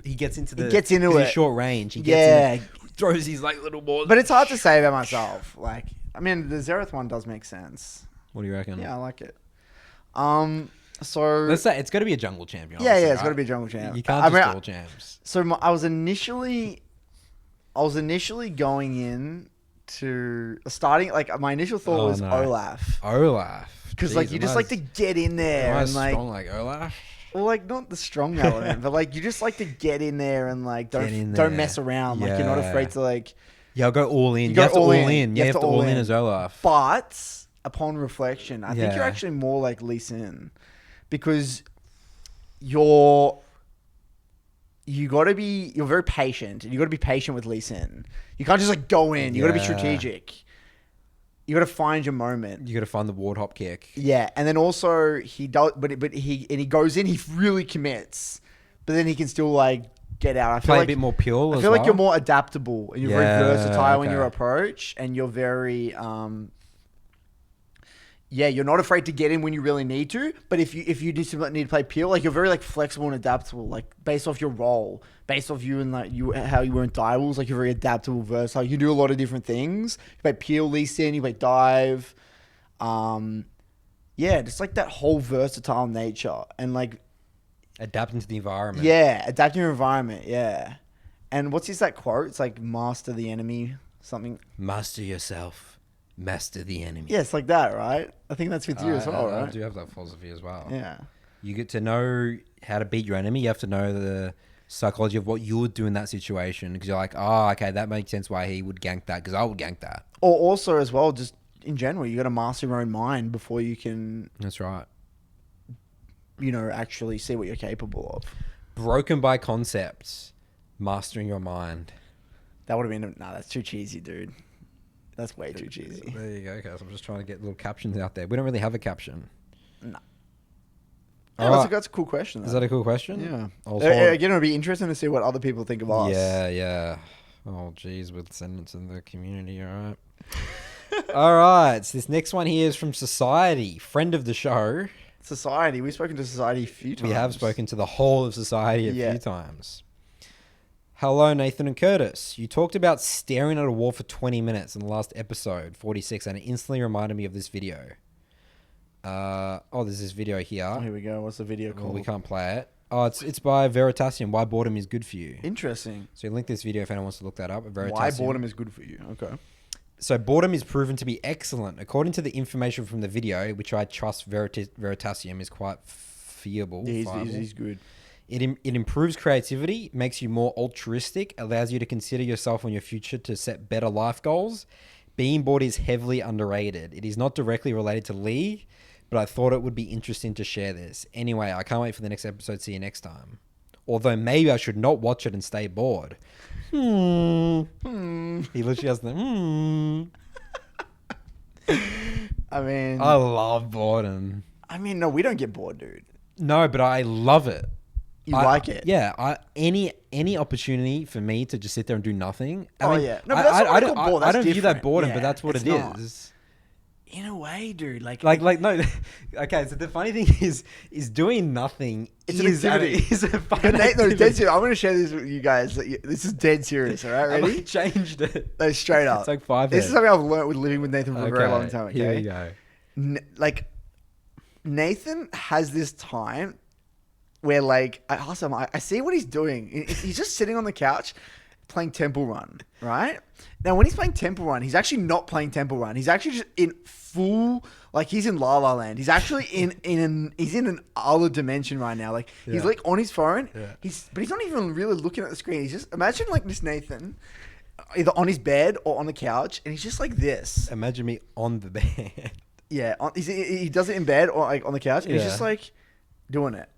he gets into the... He gets into 'cause it. he's short range. He gets in it, throws his like little balls. But it's hard to say about myself. Like, I mean, the Xerath one does make sense. What do you reckon? Yeah, I like it. So let's say it's got to be a jungle champion. Yeah, obviously, it's right? got to be a jungle champ. You can't just all champs. So I was initially going in to starting, like, my initial thought was Olaf. Because, like, you just like to get in there and, like... strong like Olaf? Well, like, not the strong element, but, like, you just like to get in there and, like, don't mess around. Like, you're not afraid to, like... Yeah, I'll go all in. You have to all in. You have to all in as Olaf. But, upon reflection, I think you're actually more like Lee Sin. Because you're very patient. And you got to be patient with Lee Sin. You can't just, like, go in. You got to be strategic. You got to find your moment. You got to find the ward hop kick. Yeah, and then also he does, but he goes in. He really commits, but then he can still, like, get out. I feel like a bit more pure. I feel like you're more adaptable and you're very versatile in your approach, and you're very you're not afraid to get in when you really need to. But if you need to play pure, like, you're very, like, flexible and adaptable, like, based off your role, based off you and, like, how you were in Direwolves, like, you're very adaptable, versatile. You can do a lot of different things. You play pure, Lee Sin, you play dive, just like that whole versatile nature and, like, adapting to the environment. Yeah, adapting your environment. Yeah, and what's that quote? It's like master the enemy, something. Master yourself. Master the enemy. Yeah, it's like that, right? I think that's with you as well, right? I do have that philosophy as well. Yeah. You get to know how to beat your enemy. You have to know the psychology of what you would do in that situation. Because you're like, oh, okay, that makes sense why he would gank that. Because I would gank that. Or also as well, just in general, you got to master your own mind before you can... That's right. Actually see what you're capable of. Broken by concepts. Mastering your mind. That would have been... No, that's too cheesy, dude. That's way too cheesy. There you go, guys. I'm just trying to get little captions out there. We don't really have a caption. No. That's a cool question, though. Is that a cool question? Yeah. Again, it'll be interesting to see what other people think of us. Yeah. Oh, geez. We'll send it to the community, all right? All right. So this next one here is from Society, friend of the show. Society. We've spoken to Society a few times. We have spoken to the whole of Society a few times. Hello, Nathan and Curtis. You talked about staring at a wall for 20 minutes in the last episode, 46, and it instantly reminded me of this video. There's this video here. Oh, here we go. What's the video called? Well, we can't play it. Oh, it's by Veritasium. Why boredom is good for you. Interesting. So you link this video if anyone wants to look that up. Veritasium. Why boredom is good for you. Okay. So boredom is proven to be excellent. According to the information from the video, which I trust Veritasium is quite fiable. Yeah, he's good. It improves creativity, makes you more altruistic, allows you to consider yourself and your future to set better life goals. Being bored is heavily underrated. It is not directly related to League, but I thought it would be interesting to share this. Anyway, I can't wait for the next episode. See you next time. Although maybe I should not watch it and stay bored. He literally has the I mean... I love boredom. I mean, no, we don't get bored, dude. No, but I love it. You like it? Yeah. Any opportunity for me to just sit there and do nothing. No, but that's what I call bored. I don't view that different. boredom, Yeah, but that's what it not. is. In a way, dude. Like no. Okay, so the funny thing is doing nothing. It's an activity. Is a fun dead serious. I'm going to share this with you guys. This is dead serious. All right, ready? I changed it. No, straight up. It's like 5. This is something I've learned with living with Nathan for a very long time. Okay, here you go. Like Nathan has this time where, like, I ask him, I see what he's doing. He's just sitting on the couch playing Temple Run, right? Now, when he's playing Temple Run, he's actually not playing Temple Run. He's actually just in full, like, he's in La La Land. He's actually he's in an other dimension right now. Like, he's like on his phone. Yeah. But he's not even really looking at the screen. He's just, imagine like this Nathan, either on his bed or on the couch, and he's just like this. Imagine me on the bed. Yeah, he does it in bed or like on the couch, and he's just like doing it.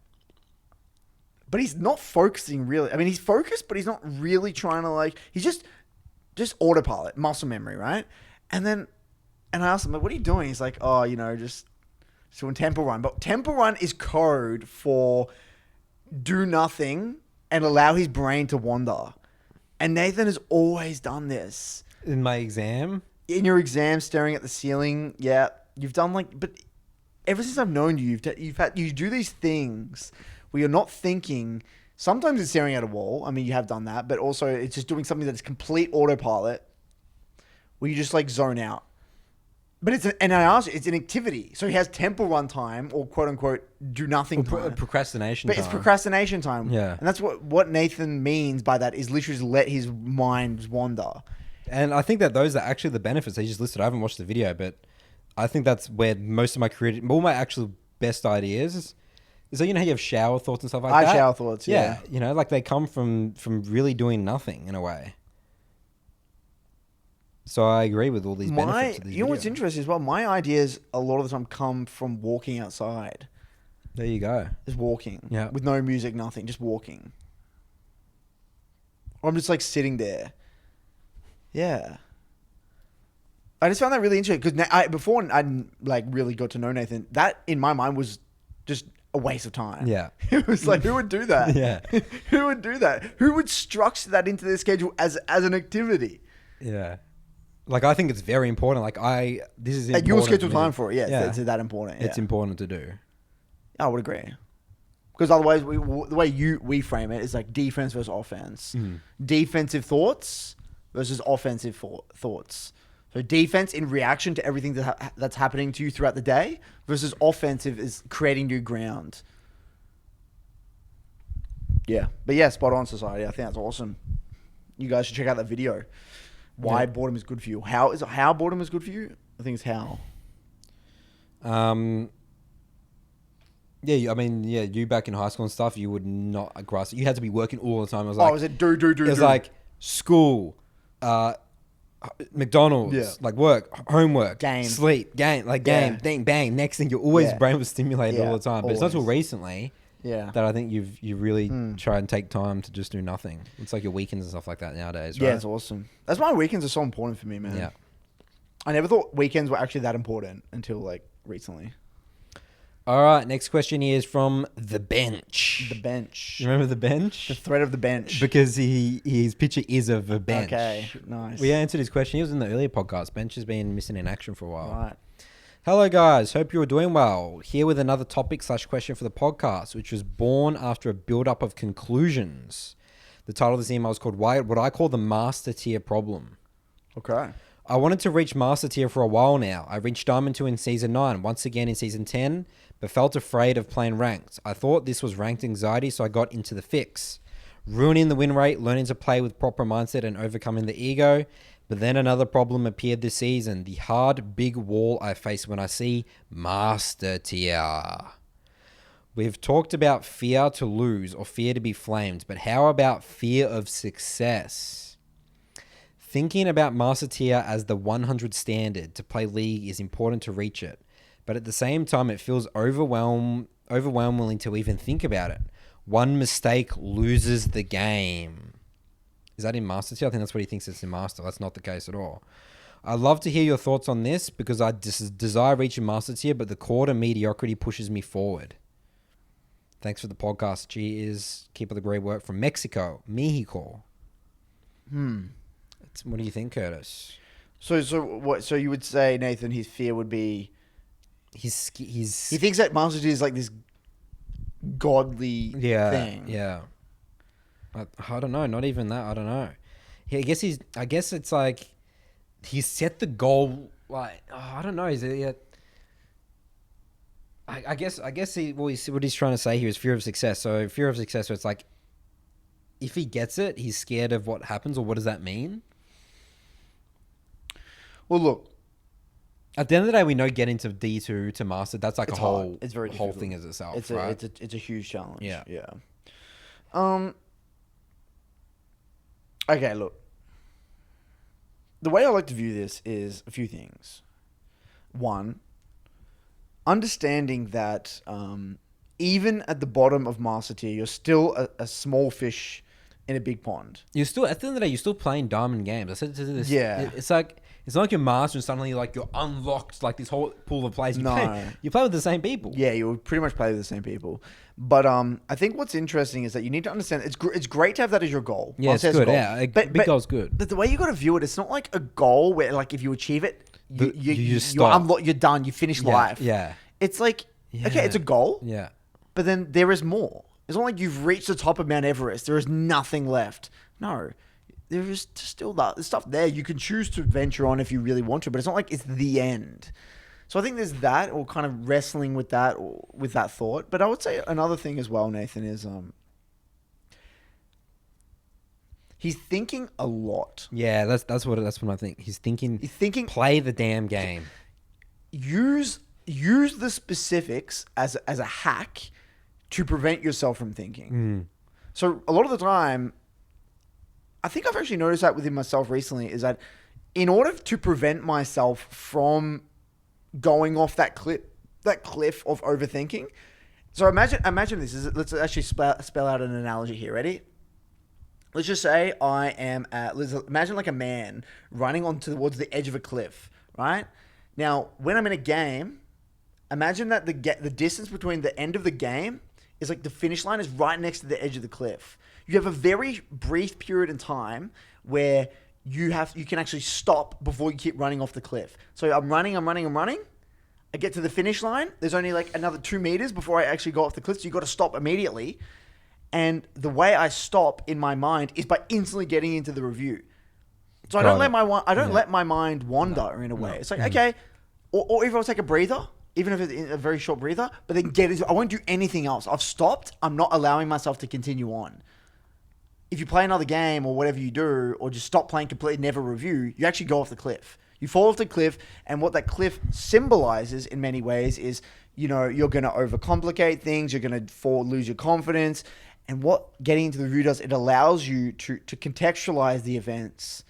But he's not focusing really. I mean, he's focused, but he's not really trying to, like, he's just autopilot, muscle memory, right? And I asked him, like, what are you doing? He's like, oh, just doing Temple Run. But Temple Run is code for do nothing and allow his brain to wander. And Nathan has always done this. In my exam? In your exam, staring at the ceiling, yeah. You've done, like, but ever since I've known you, you do these things where you're not thinking. Sometimes it's staring at a wall. I mean, you have done that, but also it's just doing something that's complete autopilot where you just like zone out. But and I asked you, it's an activity. So he has temple run time or quote unquote do nothing time. Procrastination but time. It's procrastination time. Yeah. And that's what Nathan means by that is literally just let his mind wander. And I think that those are actually the benefits he just listed. I haven't watched the video, but I think that's where most of my all my actual best ideas is that, you know, how you have shower thoughts and stuff like that? I have shower thoughts, yeah. You know, like they come from really doing nothing in a way. So I agree with all these benefits of this You know what's interesting as well? My ideas a lot of the time come from walking outside. There you go. Just walking. Yeah. With no music, nothing. Just walking. Or I'm just like sitting there. Yeah. I just found that really interesting because before I like really got to know Nathan, that in my mind was just a waste of time. Yeah. It was like, who would do that? Yeah. Who would do that? Who would structure that into their schedule as an activity? Yeah. Like, I think it's very important. Like, this is important. You'll schedule time for it. Yeah. It's that important. It's important to do. I would agree. Because otherwise, the way we frame it is like defense versus offense. Defensive thoughts versus offensive thoughts. So defense in reaction to everything that's happening to you throughout the day versus offensive is creating new ground. Yeah. But yeah, spot on, society. I think that's awesome. You guys should check out that video. Why boredom is good for you. How boredom is good for you? I think it's how. Yeah, I mean, you back in high school and stuff, you would not grasp it. You had to be working all the time. It was It like, do. It was like school, McDonald's, like work, homework, game, sleep, game, thing, bang. Next thing, your brain was stimulated all the time. But always. it's not until recently that I think you really try and take time to just do nothing. It's like your weekends and stuff like that nowadays, right? Yeah, it's awesome. That's why weekends are so important for me, man. Yeah. I never thought weekends were actually that important until like recently. All right, next question here is from The Bench. The Bench. You remember The Bench? The thread of the bench. Because his picture is of a bench. Okay, nice. We answered his question. He was in the earlier podcast. Bench has been missing in action for a while. Right. Hello, guys. Hope you're doing well. Here with another topic/question for the podcast, which was born after a build-up of conclusions. The title of this email is called What I Call the Master Tier Problem. Okay. I wanted to reach Master Tier for a while now. I reached Diamond 2 in Season 9, once again in Season 10, but felt afraid of playing Ranked. I thought this was ranked anxiety, so I got into the fix. Ruining the win rate, learning to play with proper mindset and overcoming the ego. But then another problem appeared this season, the hard, big wall I face when I see Master Tier. We've talked about fear to lose or fear to be flamed, but how about fear of success? Thinking about Master Tier as the 100 standard to play League is important to reach it, but at the same time it feels overwhelming to even think about it. One mistake loses the game. Is that in Master Tier? I think that's what he thinks it's in Master. That's not the case at all. I'd love to hear your thoughts on this because I desire reaching Master Tier, but the core to mediocrity pushes me forward. Thanks for the podcast. Cheers. Keep up the great work from Mexico. What do you think, Curtis? So what? So you would say, Nathan, his fear would be he thinks that Master Tier is like this godly thing. Yeah. I don't know. Not even that. I don't know. I guess it's like he's set the goal. Like I don't know. Is it yet? I guess what he's trying to say here is fear of success. So fear of success. So it's like if he gets it, he's scared of what happens, or what does that mean? Well, look. At the end of the day, we know getting to D2 to Master, that's like it's very whole difficult. thing as itself, It's right? It's a huge challenge. Yeah. Okay, look. The way I like to view this is a few things. One, understanding that even at the bottom of Master Tier, you're still a small fish in a big pond. You're still, at the end of the day, you're still playing diamond games. I said to this. Yeah. It's like, it's not like you're master and suddenly like you're unlocked like this whole pool of players. You play with the same people. Yeah, you would pretty much play with the same people. But I think what's interesting is that you need to understand it's great to have that as your goal. Yeah, it's good. Yeah, big goal's good. But the way you got to view it, it's not like a goal where like if you achieve it, You just stop. you're done. You finish life. Yeah. it's like, okay, it's a goal. Yeah. But then there is more. It's not like you've reached the top of Mount Everest. There is nothing left. No. There is still that stuff there. You can choose to venture on if you really want to, but it's not like it's the end. So I think there's that, or kind of wrestling with that, or with that thought. But I would say another thing as well, Nathan, is he's thinking a lot. Yeah, that's what I think. He's thinking. Play the damn game. Use the specifics as a hack to prevent yourself from thinking. So a lot of the time, I think I've actually noticed that within myself recently, is that in order to prevent myself from going off that cliff of overthinking. So imagine this. Let's actually spell out an analogy here. Ready? Let's just say imagine like a man running towards the edge of a cliff, right? Now, when I'm in a game, imagine that the distance between the end of the game is like the finish line is right next to the edge of the cliff. You have a very brief period in time where you can actually stop before you keep running off the cliff. So I'm running. I get to the finish line. There's only like another 2 meters before I actually go off the cliff. So you got to stop immediately. And the way I stop in my mind is by instantly getting into the review. So I don't let my mind wander in a way. It's like, okay, or if I'll take a breather, even if it's a very short breather, but then I won't do anything else. I've stopped. I'm not allowing myself to continue on. If you play another game or whatever you do, or just stop playing completely, never review, you actually go off the cliff. You fall off the cliff, and what that cliff symbolizes in many ways is, you're going to overcomplicate things, you're going to lose your confidence. And what getting into the review does, it allows you to contextualize the events.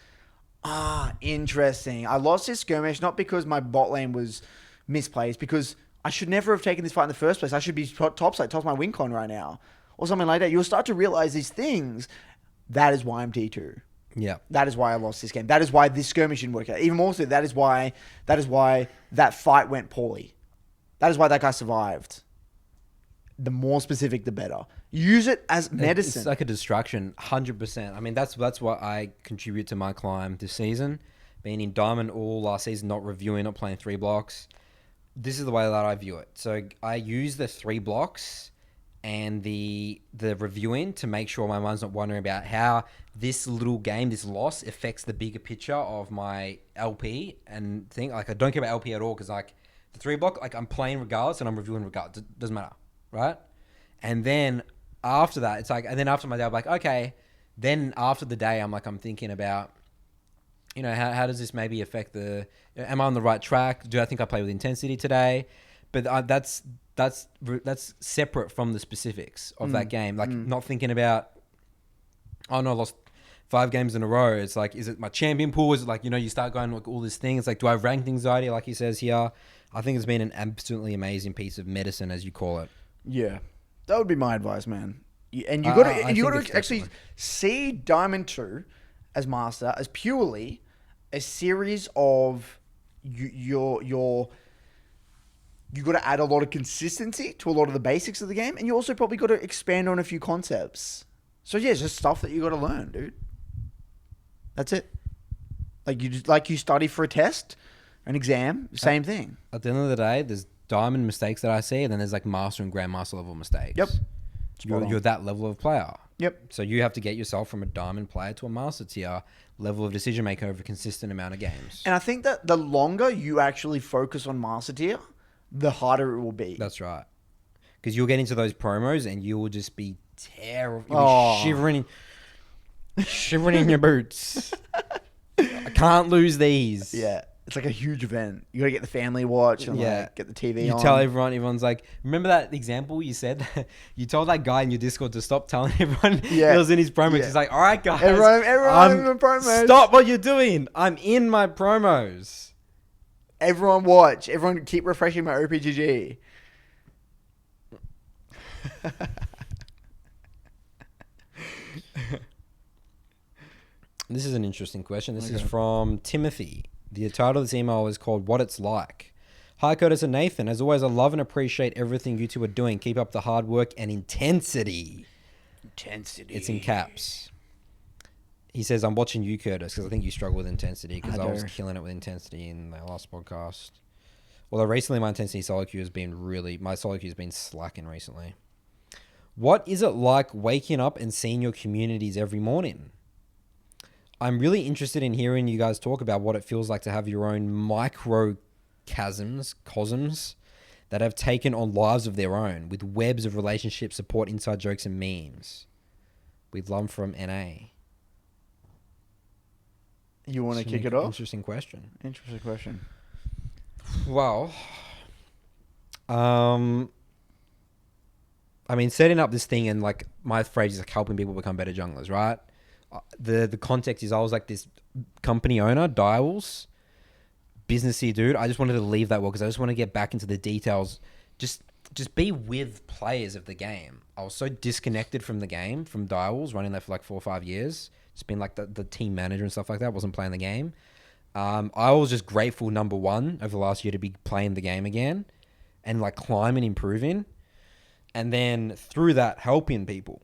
Interesting. I lost this skirmish not because my bot lane was misplaced, because I should never have taken this fight in the first place. I should be topside, top my win con right now, or something like that. You'll start to realize these things. That is why I'm T2. Yeah. That is why I lost this game. That is why this skirmish didn't work out. Even more so, that is why that fight went poorly. That is why that guy survived. The more specific, the better. Use it as medicine. It's like a distraction, 100%. I mean, that's what I contribute to my climb this season. Being in Diamond all last season, not reviewing, not playing 3 blocks. This is the way that I view it. So I use the 3 blocks and the reviewing to make sure my mind's not wondering about how this little game, this loss, affects the bigger picture of my LP and thing. Like, I don't care about LP at all, because like the 3 block, like I'm playing regardless and I'm reviewing regardless. It doesn't matter, right? And then after that, it's like, and then after my day, I'm like, okay. Then after the day, I'm thinking about, how does this maybe affect am I on the right track? Do I think I play with intensity today? But that's separate from the specifics of that game. Like, not thinking about, oh no, I lost 5 games in a row. It's like, is it my champion pool? Is it like, you start going like all this thing. It's like, do I have ranked anxiety like he says here? I think it's been an absolutely amazing piece of medicine, as you call it. Yeah. That would be my advice, man. And you got to actually see Diamond 2 as Master as purely a series of you got to add a lot of consistency to a lot of the basics of the game, and you also probably got to expand on a few concepts. So yeah, it's just stuff that you got to learn, dude. That's it. Like you study for a test, an exam, same thing. At the end of the day, there's Diamond mistakes that I see, and then there's like Master and Grandmaster level mistakes. Yep. You're that level of player. Yep. So you have to get yourself from a Diamond player to a Master tier level of decision maker over a consistent amount of games. And I think that the longer you actually focus on Master tier, the harder it will be. That's right. Because you'll get into those promos and you will just be terrible. You'll be shivering in your boots. I can't lose these. Yeah. It's like a huge event. You got to get the family watch and like get the TV on. You tell everyone's like, remember that example you said? You told that guy in your Discord to stop telling everyone he was in his promos. He's like, all right, guys. Everyone in promos. Stop what you're doing. I'm in my promos. Everyone watch. Everyone keep refreshing my OPGG. This is an interesting question. This is from Timothy. The title of this email is called What It's Like. Hi, Curtis and Nathan. As always, I love and appreciate everything you two are doing. Keep up the hard work and intensity. It's in caps. He says, I'm watching you, Curtis, because I think you struggle with intensity, because I was killing it with intensity in the last podcast. Although recently my intensity solo queue has been my solo queue has been slacking recently. What is it like waking up and seeing your communities every morning? I'm really interested in hearing you guys talk about what it feels like to have your own cosms that have taken on lives of their own with webs of relationship support, inside jokes, and memes. With love from NA. You want to kick it off? Interesting question. Well, I mean, setting up this thing and like my phrase is like helping people become better junglers, right? The context is I was like this company owner, Dials, businessy dude. I just wanted to leave that world because I just want to get back into the details. Just be with players of the game. I was so disconnected from the game, from Dials, running there for like 4 or 5 years. Just been like the team manager and stuff like that. Wasn't playing the game. I was just grateful, number one, over the last year to be playing the game again and like climbing, improving. And then through that, helping people.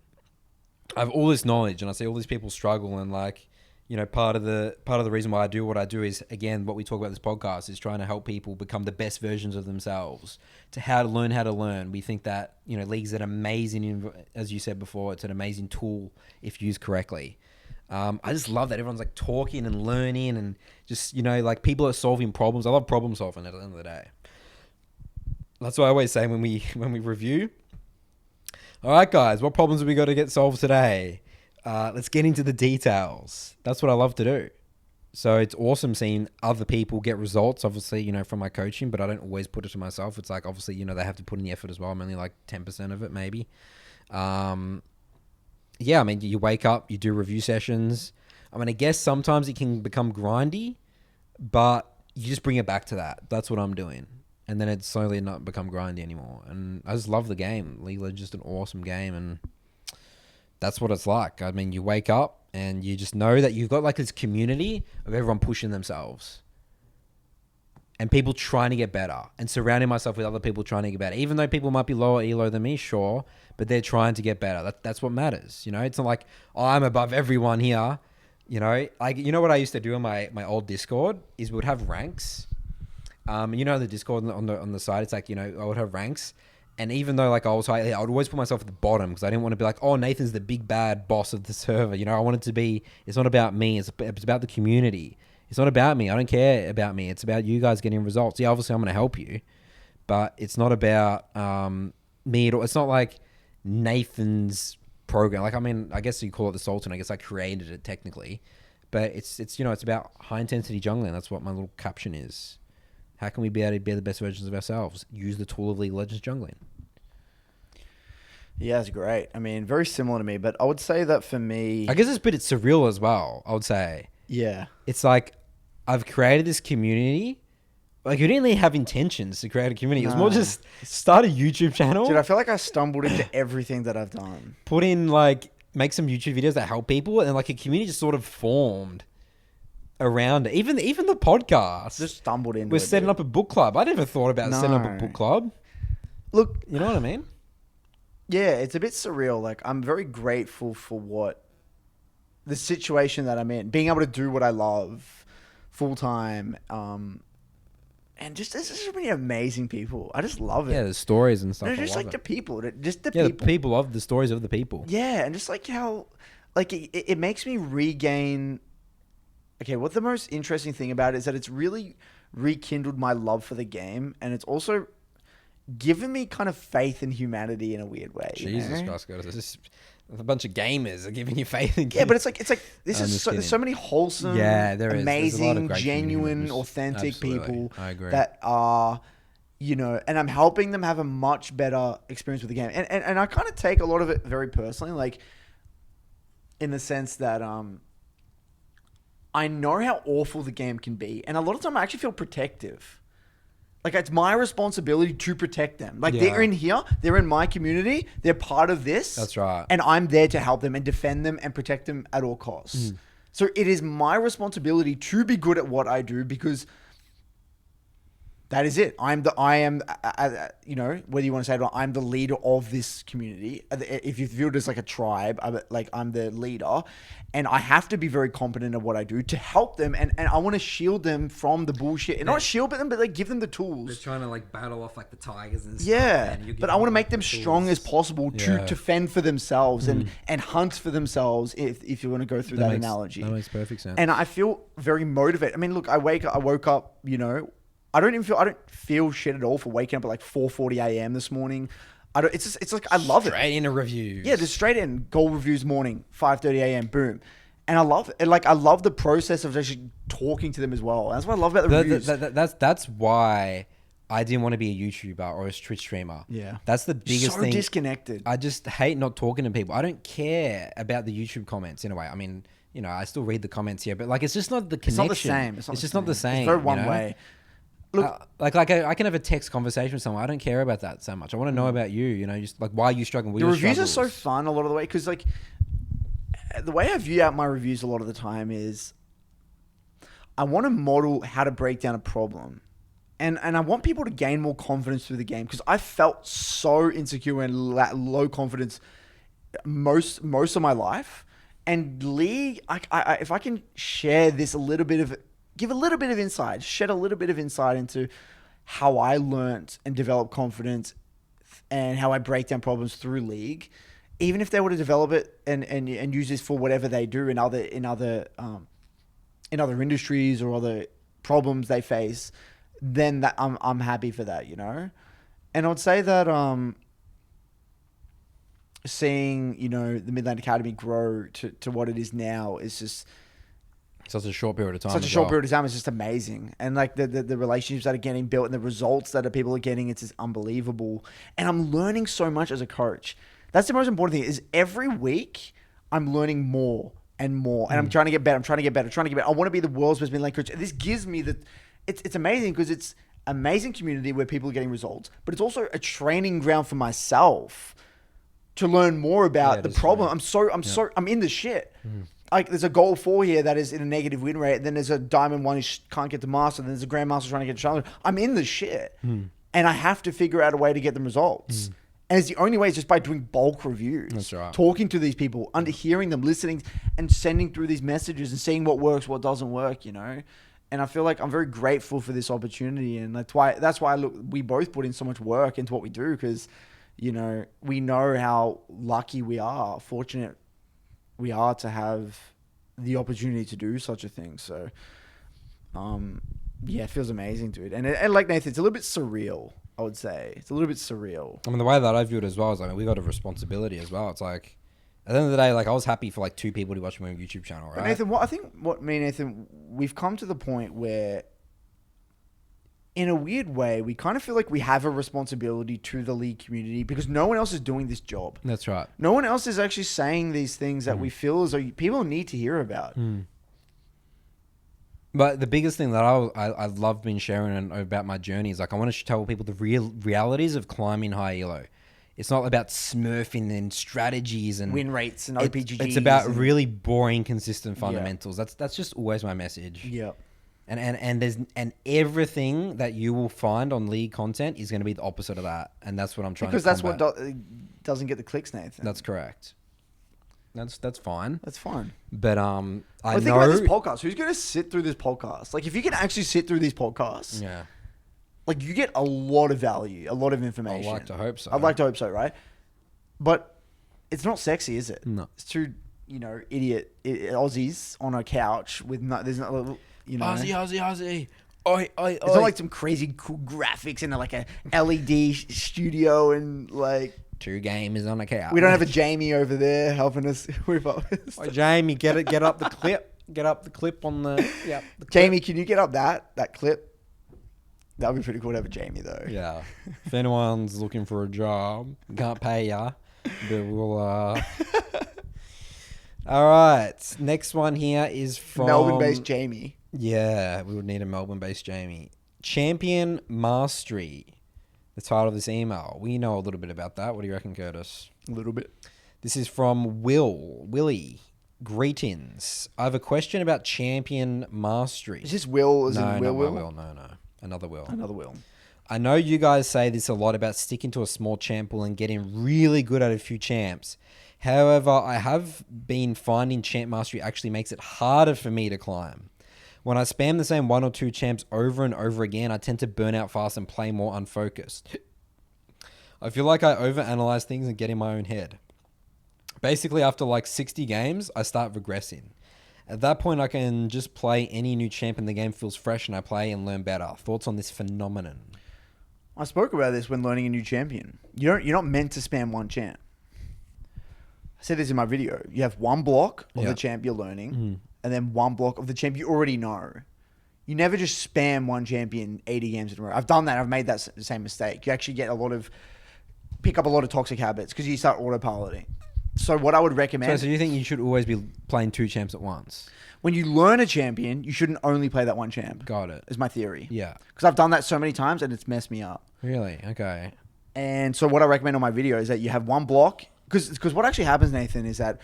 I have all this knowledge and I see all these people struggle, and like, you know, part of the reason why I do what I do is, again, what we talk about this podcast is trying to help people become the best versions of themselves, to how to learn. We think that, you know, League's an amazing, as you said before, it's an amazing tool if used correctly. I just love that everyone's like talking and learning and just, you know, like people are solving problems. I love problem solving at the end of the day. That's what I always say when we review. All right, guys, what problems have we got to get solved today? Let's get into the details. That's what I love to do. So it's awesome seeing other people get results, obviously, you know, from my coaching, but I don't always put it to myself. It's like, obviously, you know, they have to put in the effort as well. I'm only like 10% of it, maybe. Yeah, I mean, you wake up, you do review sessions. I mean, I guess sometimes it can become grindy, but you just bring it back to that. That's what I'm doing. And then it's slowly not become grindy anymore. And I just love the game. League is just an awesome game, and that's what it's like. I mean, you wake up and you just know that you've got like this community of everyone pushing themselves and people trying to get better, and surrounding myself with other people trying to get better. Even though people might be lower elo than me, sure, but they're trying to get better. That's what matters. You know, it's not like, oh, I'm above everyone here. You know, like, you know what I used to do in my old Discord is we would have ranks. You know, the Discord on the side, it's like, you know, I would have ranks. And even though like I was high, I would always put myself at the bottom because I didn't want to be like, oh, Nathan's the big bad boss of the server. You know, I wanted to be, it's not about me. It's about the community. It's not about me. I don't care about me. It's about you guys getting results. Yeah, obviously I'm going to help you, but it's not about me at all. It's not like Nathan's program. Like, I mean, I guess you call it the Sultan. I guess I created it technically, but it's you know, it's about high intensity jungling. That's what my little caption is. How can we be able to be the best versions of ourselves? Use the tool of League of Legends jungling. Yeah, it's great. I mean, very similar to me, but I would say that for me, I guess it's a bit surreal as well, I would say. Yeah. It's like, I've created this community. Like, you didn't really have intentions to create a community. No. It was more just start a YouTube channel. Dude, I feel like I stumbled into everything that I've done. Put in, like, make some YouTube videos that help people, and like a community just sort of formed around it. Even the podcast. Just stumbled into it. We're setting up a book club. I never thought about setting up a book club. Look, you know what I mean? Yeah, it's a bit surreal. Like, I'm very grateful for the situation that I'm in. Being able to do what I love full time. And just, there's so many amazing people. I just love it. Yeah, the stories and stuff. And just like the people. People. The people of the stories of the people. Yeah, and just like how, like, it makes me regain. Okay, what the most interesting thing about it is that it's really rekindled my love for the game, and it's also given me kind of faith in humanity in a weird way. Jesus Christ, there's a bunch of gamers are giving you faith in. Yeah, but it's like this is there's so many wholesome, amazing, genuine, authentic people that are, you know, and I'm helping them have a much better experience with the game, and I kind of take a lot of it very personally, like in the sense that I know how awful the game can be, and a lot of time I actually feel protective. Like, it's my responsibility to protect them. Like, they're in here, they're in my community, they're part of this. That's right. And I'm there to help them and defend them and protect them at all costs. So it is my responsibility to be good at what I do, because That is it. I am, you know, whether you want to say it or not, I'm the leader of this community. If you view it as like a tribe, I'm the leader, and I have to be very competent at what I do to help them, and I want to shield them from the bullshit, and not shield them, but like give them the tools. They're trying to like battle off like the tigers and stuff. Yeah, but I want to make them strong as possible to fend for themselves and hunt for themselves. If you want to go through that analogy, that makes perfect sense. And I feel very motivated. I mean, look, I woke up, you know. I don't feel shit at all for waking up at like 4:40 a.m. this morning. It's like I love it. Straight into reviews. Yeah, just straight in goal reviews morning, 5:30 a.m. Boom, and I love it. And like I love the process of actually talking to them as well. That's what I love about the reviews. That's why I didn't want to be a YouTuber or a Twitch streamer. Yeah, that's the biggest thing. So disconnected. I just hate not talking to people. I don't care about the YouTube comments in a way. I mean, you know, I still read the comments here, but like it's just not the connection. It's not the same. It's just not the same. It's very one way. Look, like I can have a text conversation with someone. I don't care about that so much. I want to know about you. You know, just like why are you struggling? The reviews are so fun a lot of the way because like the way I view out my reviews a lot of the time is I want to model how to break down a problem, and I want people to gain more confidence through the game because I felt so insecure and low confidence most of my life. And League, if I can share this a little bit of. Give a little bit of insight, shed a little bit of insight into how I learnt and developed confidence and how I break down problems through League. Even if they were to develop it and use this for whatever they do in other industries or other problems they face, then I'm happy for that, you know? And I would say that seeing, you know, the Midland Academy grow to what it is now is just... Such a short period of time. Such a short period of time is just amazing. And like the relationships that are getting built and the results that people are getting, it's just unbelievable. And I'm learning so much as a coach. That's the most important thing is every week I'm learning more and more. And I'm trying to get better. I want to be the world's best midlane coach. And this gives me it's amazing because it's amazing community where people are getting results, but it's also a training ground for myself to learn more about the problem. I'm in the shit. Like there's a goal 4 here that is in a negative win rate. And then there's a diamond 1 who can't get the master. Then there's a grandmaster trying to get challenger. I'm in the shit. And I have to figure out a way to get them results. And it's the only way is just by doing bulk reviews. That's right. Talking to these people, hearing them, listening and sending through these messages and seeing what works, what doesn't work, you know? And I feel like I'm very grateful for this opportunity. And that's why we both put in so much work into what we do. Because, you know, we know how lucky we are, fortunate we are to have the opportunity to do such a thing. So, yeah, it feels amazing, dude. And like Nathan, it's a little bit surreal, I would say. It's a little bit surreal. I mean, the way that I view it as well is, I mean, we got a responsibility as well. It's like, at the end of the day, like I was happy for like 2 people to watch my YouTube channel, right? But Nathan, Nathan, we've come to the point where, in a weird way, we kind of feel like we have a responsibility to the league community because no one else is doing this job. That's right. No one else is actually saying these things that we feel as though people need to hear about. But the biggest thing that I love been sharing about my journey is like I want to tell people the realities of climbing high elo. It's not about smurfing and strategies and win rates and OPGGs. It's about really boring, consistent fundamentals. Yeah. That's just always my message. Yeah. And everything that you will find on league content is going to be the opposite of that, and that's what I'm trying to combat. Because that's what doesn't get the clicks, Nathan. That's correct. That's fine. That's fine. But I think about this podcast. Who's going to sit through this podcast? Like, if you can actually sit through these podcasts, yeah, like you get a lot of value, a lot of information. I'd like to hope so. I'd like to hope so, right? But it's not sexy, is it? No. It's two, idiot Aussies on a couch with there's no. Aussie. Oi. It's not like some crazy cool graphics in like a LED studio and like 2 gamers on a couch. We don't have a Jamie over there helping us whip up. Oh, Jamie, get up the clip. Get up the clip on the the clip. Jamie, can you get up that clip? That would be pretty cool to have a Jamie though. Yeah. If anyone's looking for a job, can't pay ya, but we'll All right. Next one here is from Melbourne-based Jamie. Yeah, we would need a Melbourne-based Jamie. Champion Mastery. The title of this email. We know a little bit about that. What do you reckon, Curtis? A little bit. This is from Willie. Greetings. I have a question about Champion Mastery. Is this Will? No, Will? No. Another will. Another will. I know you guys say this a lot about sticking to a small champ pool and getting really good at a few champs. However, I have been finding champ mastery actually makes it harder for me to climb. When I spam the same 1 or 2 champs over and over again, I tend to burn out fast and play more unfocused. I feel like I overanalyze things and get in my own head. Basically, after like 60 games, I start regressing. At that point, I can just play any new champ and the game feels fresh and I play and learn better. Thoughts on this phenomenon? I spoke about this when learning a new champion. You're not meant to spam one champ. I said this in my video. You have one block of the champ you're learning, and then one block of the champ you already know. You never just spam one champion 80 games in a row. I've done that. I've made that same mistake. You actually pick up a lot of toxic habits because you start autopiloting. So what I would recommend... So you think you should always be playing 2 champs at once? When you learn a champion, you shouldn't only play that one champ. Got it. Is my theory. Yeah. Because I've done that so many times and it's messed me up. Really? Okay. And so what I recommend on my video is that you have one block. Because what actually happens, Nathan, is that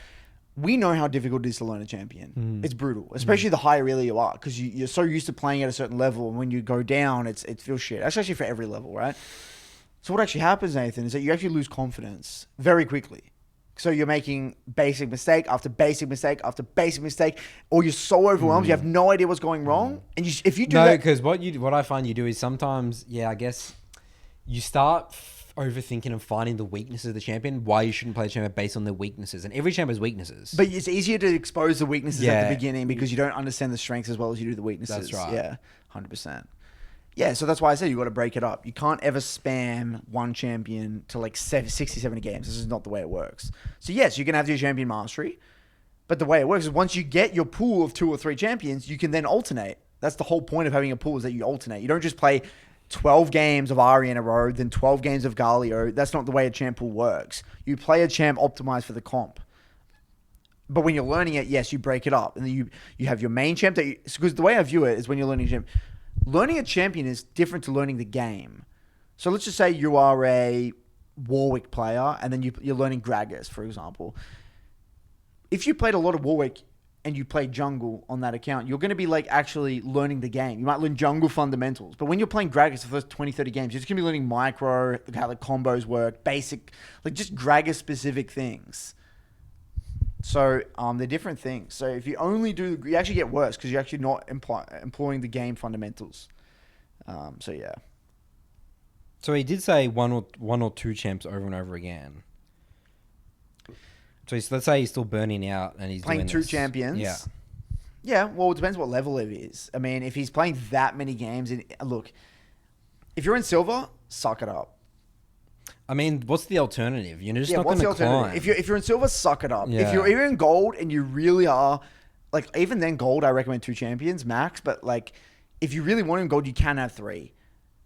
we know how difficult it is to learn a champion. It's brutal. Especially the higher really you are. Because you're so used to playing at a certain level. And when you go down, it feels shit. That's actually for every level, right? So what actually happens, Nathan, is that you actually lose confidence very quickly. So you're making basic mistake after basic mistake after basic mistake, or you're so overwhelmed you have no idea what's going wrong. And if you do that, because what I find you do is sometimes, I guess you start overthinking and finding the weaknesses of the champion. Why you shouldn't play the champion based on their weaknesses, and every champion has weaknesses. But it's easier to expose the weaknesses at the beginning because you don't understand the strengths as well as you do the weaknesses. That's right. Yeah, 100%. Yeah, so that's why I said you got to break it up. You can't ever spam one champion to like 60, 70 games. This is not the way it works. So yes, you can have your champion mastery, but the way it works is once you get your pool of 2 or 3 champions, you can then alternate. That's the whole point of having a pool, is that you alternate. You don't just play 12 games of Ari in a row, then 12 games of Galio. That's not the way a champ pool works. You play a champ optimized for the comp. But when you're learning it, yes, you break it up. And then you have your main champ. Because the way I view it is when you're learning a champ, learning a champion is different to learning the game. So let's just say you are a Warwick player and then you're learning Gragas, for example. If you played a lot of Warwick and you played jungle on that account, you're going to be like actually learning the game. You might learn jungle fundamentals. But when you're playing Gragas the first 20, 30 games, you're just going to be learning micro, how the combos work, basic, like just Gragas specific things. So they're different things. So if you only do, you actually get worse because you're actually not employing the game fundamentals. So yeah. So he did say one or two champs over and over again. So let's say he's still burning out and he's playing doing 2 champions. Yeah. Yeah. Well, it depends what level it is. I mean, if he's playing that many games, look, if you're in silver, suck it up. I mean, what's the alternative? You're just not what's going the to alternative? climb. If you're in silver, suck it up. Yeah. If you're in gold and you really are, like even then gold, I recommend 2 champions max. But like, if you really want in gold, you can have 3,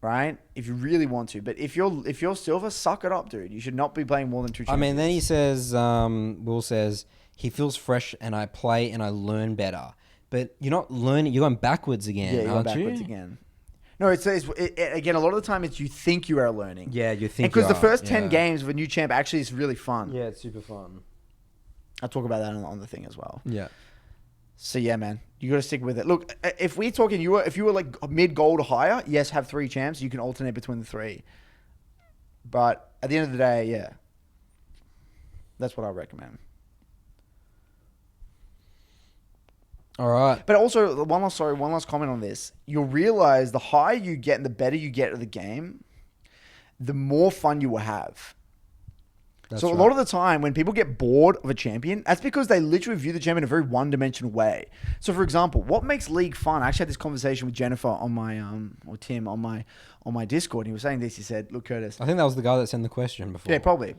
right? If you really want to. But if you're silver, suck it up, dude. You should not be playing more than 2 champions. I mean, then he says, Will says, he feels fresh and I play and I learn better. But you're not learning, you're going backwards again, you're aren't going backwards you? again. No, again, a lot of the time it's you think you are learning. Yeah, you think because the first 10 games of a new champ actually is really fun. Yeah, it's super fun. I'll talk about that on the thing as well. Yeah. So yeah, man, you got to stick with it. Look, if we're talking, if you were like mid gold or higher, yes, have 3 champs. You can alternate between the 3. But at the end of the day, yeah, that's what I recommend. All right. But also, one last comment on this. You'll realize the higher you get and the better you get at the game, the more fun you will have. That's so a right. lot of the time when people get bored of a champion, that's because they literally view the champion in a very one-dimensional way. So for example, what makes League fun? I actually had this conversation with Jennifer on my or Tim on my Discord. He was saying this. He said, "Look, Curtis." I think that was the guy that sent the question before. Yeah, probably.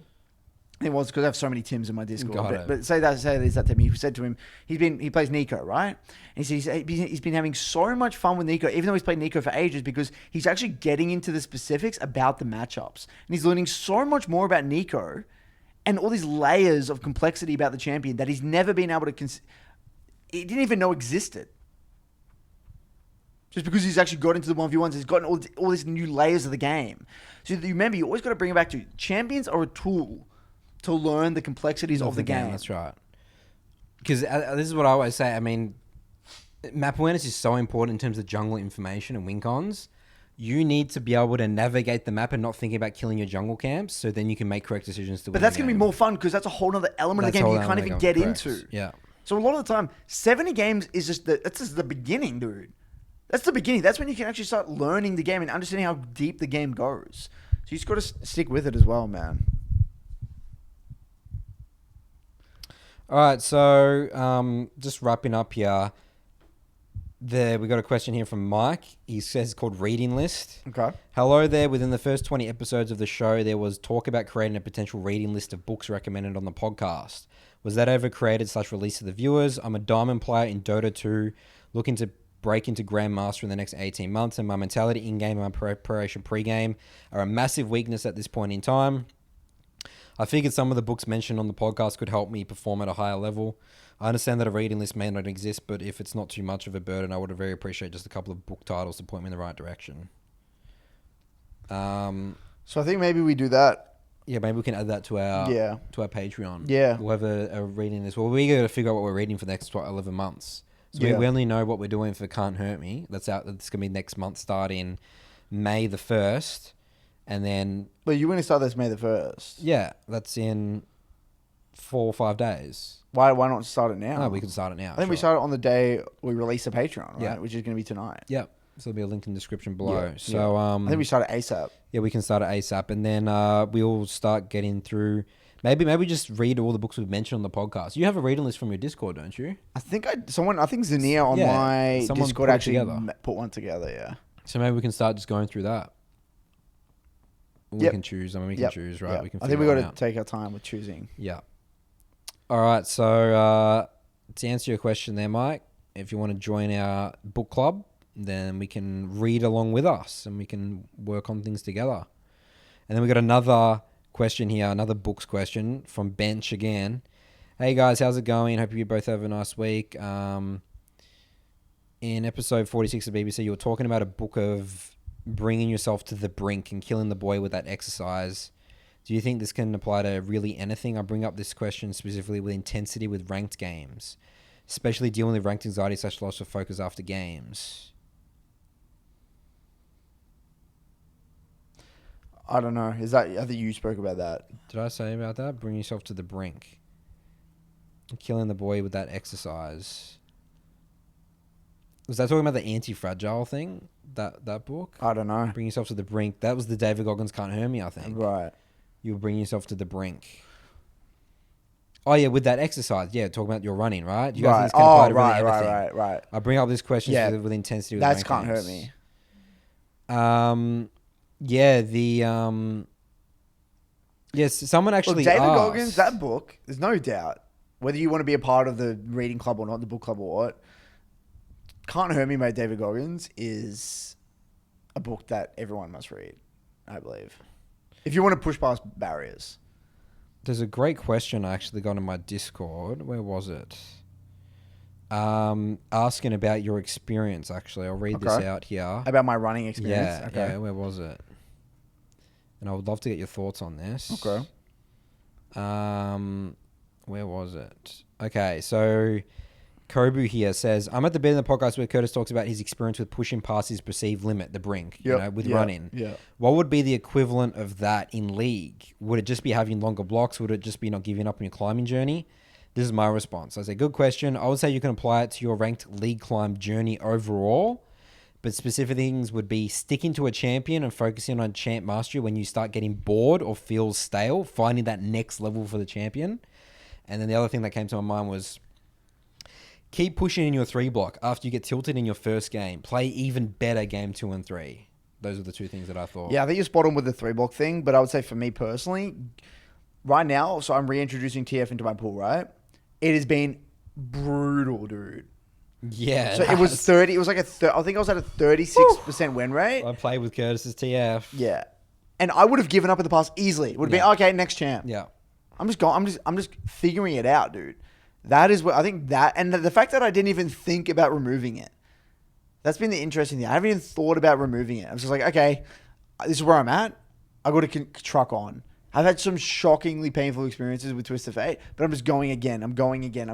It was because I have so many Tims in my Discord. Got it. But say that to me. He said to him, he plays Nico, right? And he said he's been having so much fun with Nico, even though he's played Nico for ages, because he's actually getting into the specifics about the matchups. And he's learning so much more about Nico and all these layers of complexity about the champion that he's never been able to... he didn't even know existed. Just because he's actually got into the 1v1s, he's gotten all these new layers of the game. So remember, you always got to bring it back to champions are a tool to learn the complexities of the game. That's right. Because this is what I always say. I mean, map awareness is so important in terms of jungle information and win cons. You need to be able to navigate the map and not thinking about killing your jungle camps, so then you can make correct decisions to win. But that's going to be more fun because that's a whole other element of the game you can't even get into. Yeah. So a lot of the time, 70 games is that's just the beginning, dude. That's the beginning. That's when you can actually start learning the game and understanding how deep the game goes. So you just got to stick with it as well, man. All right, so just wrapping up here. We got a question here from Mike. He says it's called Reading List. Okay. Hello there. Within the first 20 episodes of the show, there was talk about creating a potential reading list of books recommended on the podcast. Was that ever created/released to the viewers? I'm a diamond player in Dota 2, looking to break into Grandmaster in the next 18 months, and my mentality in-game and my preparation pre-game are a massive weakness at this point in time. I figured some of the books mentioned on the podcast could help me perform at a higher level. I understand that a reading list may not exist, but if it's not too much of a burden, I would very appreciate just a couple of book titles to point me in the right direction. So I think maybe we do that. Yeah, maybe we can add that to our Patreon. Yeah. We'll have a reading list. Well, we got to figure out what we're reading for the next 11 months. So we only know what we're doing for Can't Hurt Me. That's out. That's going to be next month, starting May the 1st. And then... But you want to start this May the 1st? Yeah, that's in 4 or 5 days. Why not start it now? No, we can start it now. I think we start it on the day we release the Patreon, right? Yeah. Which is going to be tonight. Yep. So there'll be a link in the description below. Yeah. So I think we start it ASAP. Yeah, we can start it ASAP. And then we'll start getting through... Maybe just read all the books we've mentioned on the podcast. You have a reading list from your Discord, don't you? I think Zania on my Discord actually put one together, yeah. So maybe we can start just going through that. We can choose. I mean, we can choose, right? Yep. We can. I think we got to take our time with choosing. Yeah. All right. So to answer your question there, Mike, if you want to join our book club, then we can read along with us and we can work on things together. And then we got another question here, another books question from Bench again. Hey guys, how's it going? Hope you both have a nice week. In episode 46 of BBC, you were talking about a book of bringing yourself to the brink and killing the boy with that exercise. Do you think this can apply to really anything? I bring up this question specifically with intensity with ranked games, especially dealing with ranked anxiety / loss of focus after games. I don't know. I think you spoke about that. Did I say about that? Bring yourself to the brink. Killing the boy with that exercise. Was that talking about the anti-fragile thing? That book? I don't know. Bring yourself to the brink. That was the David Goggins Can't Hurt Me, I think. Right. You'll bring yourself to the brink. Oh, yeah, with that exercise. Yeah, talking about your running, right? You guys think this can apply to really anything? Right. I bring up this question with intensity. With That's Can't Hurt Me. Yes, someone actually David asked. Goggins, that book, there's no doubt, whether you want to be a part of the reading club or not, the book club or what, Can't Hurt Me by David Goggins is a book that everyone must read, I believe. If you want to push past barriers. There's a great question I actually got in my Discord. Where was it? Asking about your experience, actually. I'll read this out here. About my running experience? Yeah, where was it? And I would love to get your thoughts on this. Okay. Where was it? Okay, so Kobu here says, I'm at the bit of the podcast where Curtis talks about his experience with pushing past his perceived limit, the brink, with running. Yeah. What would be the equivalent of that in league? Would it just be having longer blocks? Would it just be not giving up on your climbing journey? This is my response. I say, good question. I would say you can apply it to your ranked league climb journey overall, but specific things would be sticking to a champion and focusing on champ mastery when you start getting bored or feels stale, finding that next level for the champion. And then the other thing that came to my mind was keep pushing in your 3 block after you get tilted in your first game. Play even better game 2 and 3. Those are the 2 things that I thought. Yeah, I think you're spot on with the 3 block thing, but I would say for me personally, right now, so I'm reintroducing TF into my pool, right? It has been brutal, dude. Yeah. So it was 30. It was like I think I was at a 36% win rate. I played with Curtis's TF. Yeah. And I would have given up in the past easily. It would have been, okay, next champ. Yeah. I'm just figuring it out, dude. That is what I think that, and the fact that I didn't even think about removing it. That's been the interesting thing. I haven't even thought about removing it. I was just like, okay, this is where I'm at. I got to truck on. I've had some shockingly painful experiences with Twist of Fate, but I'm just going again. I'm going again.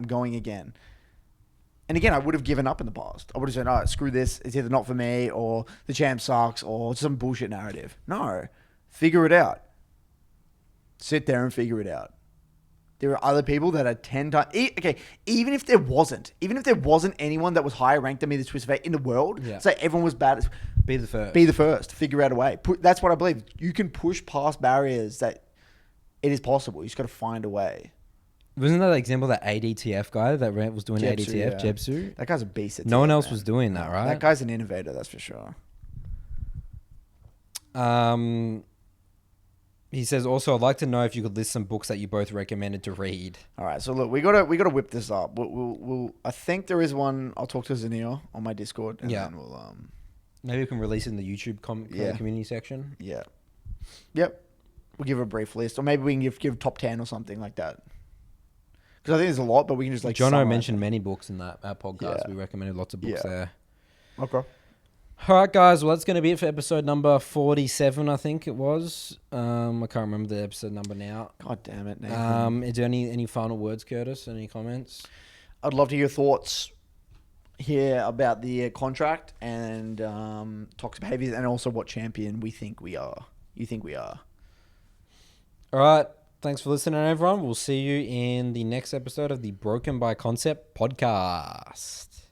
And again, I would have given up in the past. I would have said, "Oh, screw this. It's either not for me, or the champ sucks, or some bullshit narrative." No, figure it out. Sit there and figure it out. There are other people that are 10 times... Okay, even if there wasn't anyone that was higher ranked than me this Twist of Fate in the world, say everyone was bad... Be the first. Be the first. Figure out a way. That's what I believe. You can push past barriers that it is possible. You just got to find a way. Wasn't that the example of that ADTF guy that was doing Jebsu, ADTF? yeah. Jebsu? That guy's a beast. No one else was doing that, right? That guy's an innovator, that's for sure. He says also, I'd like to know if you could list some books that you both recommended to read. All right, so look, we gotta whip this up. We'll I think there is one. I'll talk to Zanil on my Discord, and then we'll maybe we can release it in the YouTube community section. Yeah. Yep. We'll give a brief list, or maybe we can give top 10 or something like that. Because I think there's a lot, but we can just like. Jono mentioned many books in that podcast. Yeah. We recommended lots of books there. Okay. All right, guys. Well, that's going to be it for episode number 47, I think it was. I can't remember the episode number now. God damn it, Nathan. Is there any final words, Curtis? Any comments? I'd love to hear your thoughts here about the contract and toxic behaviors, and also what champion we think we are. You think we are. All right. Thanks for listening, everyone. We'll see you in the next episode of the Broken by Concept podcast.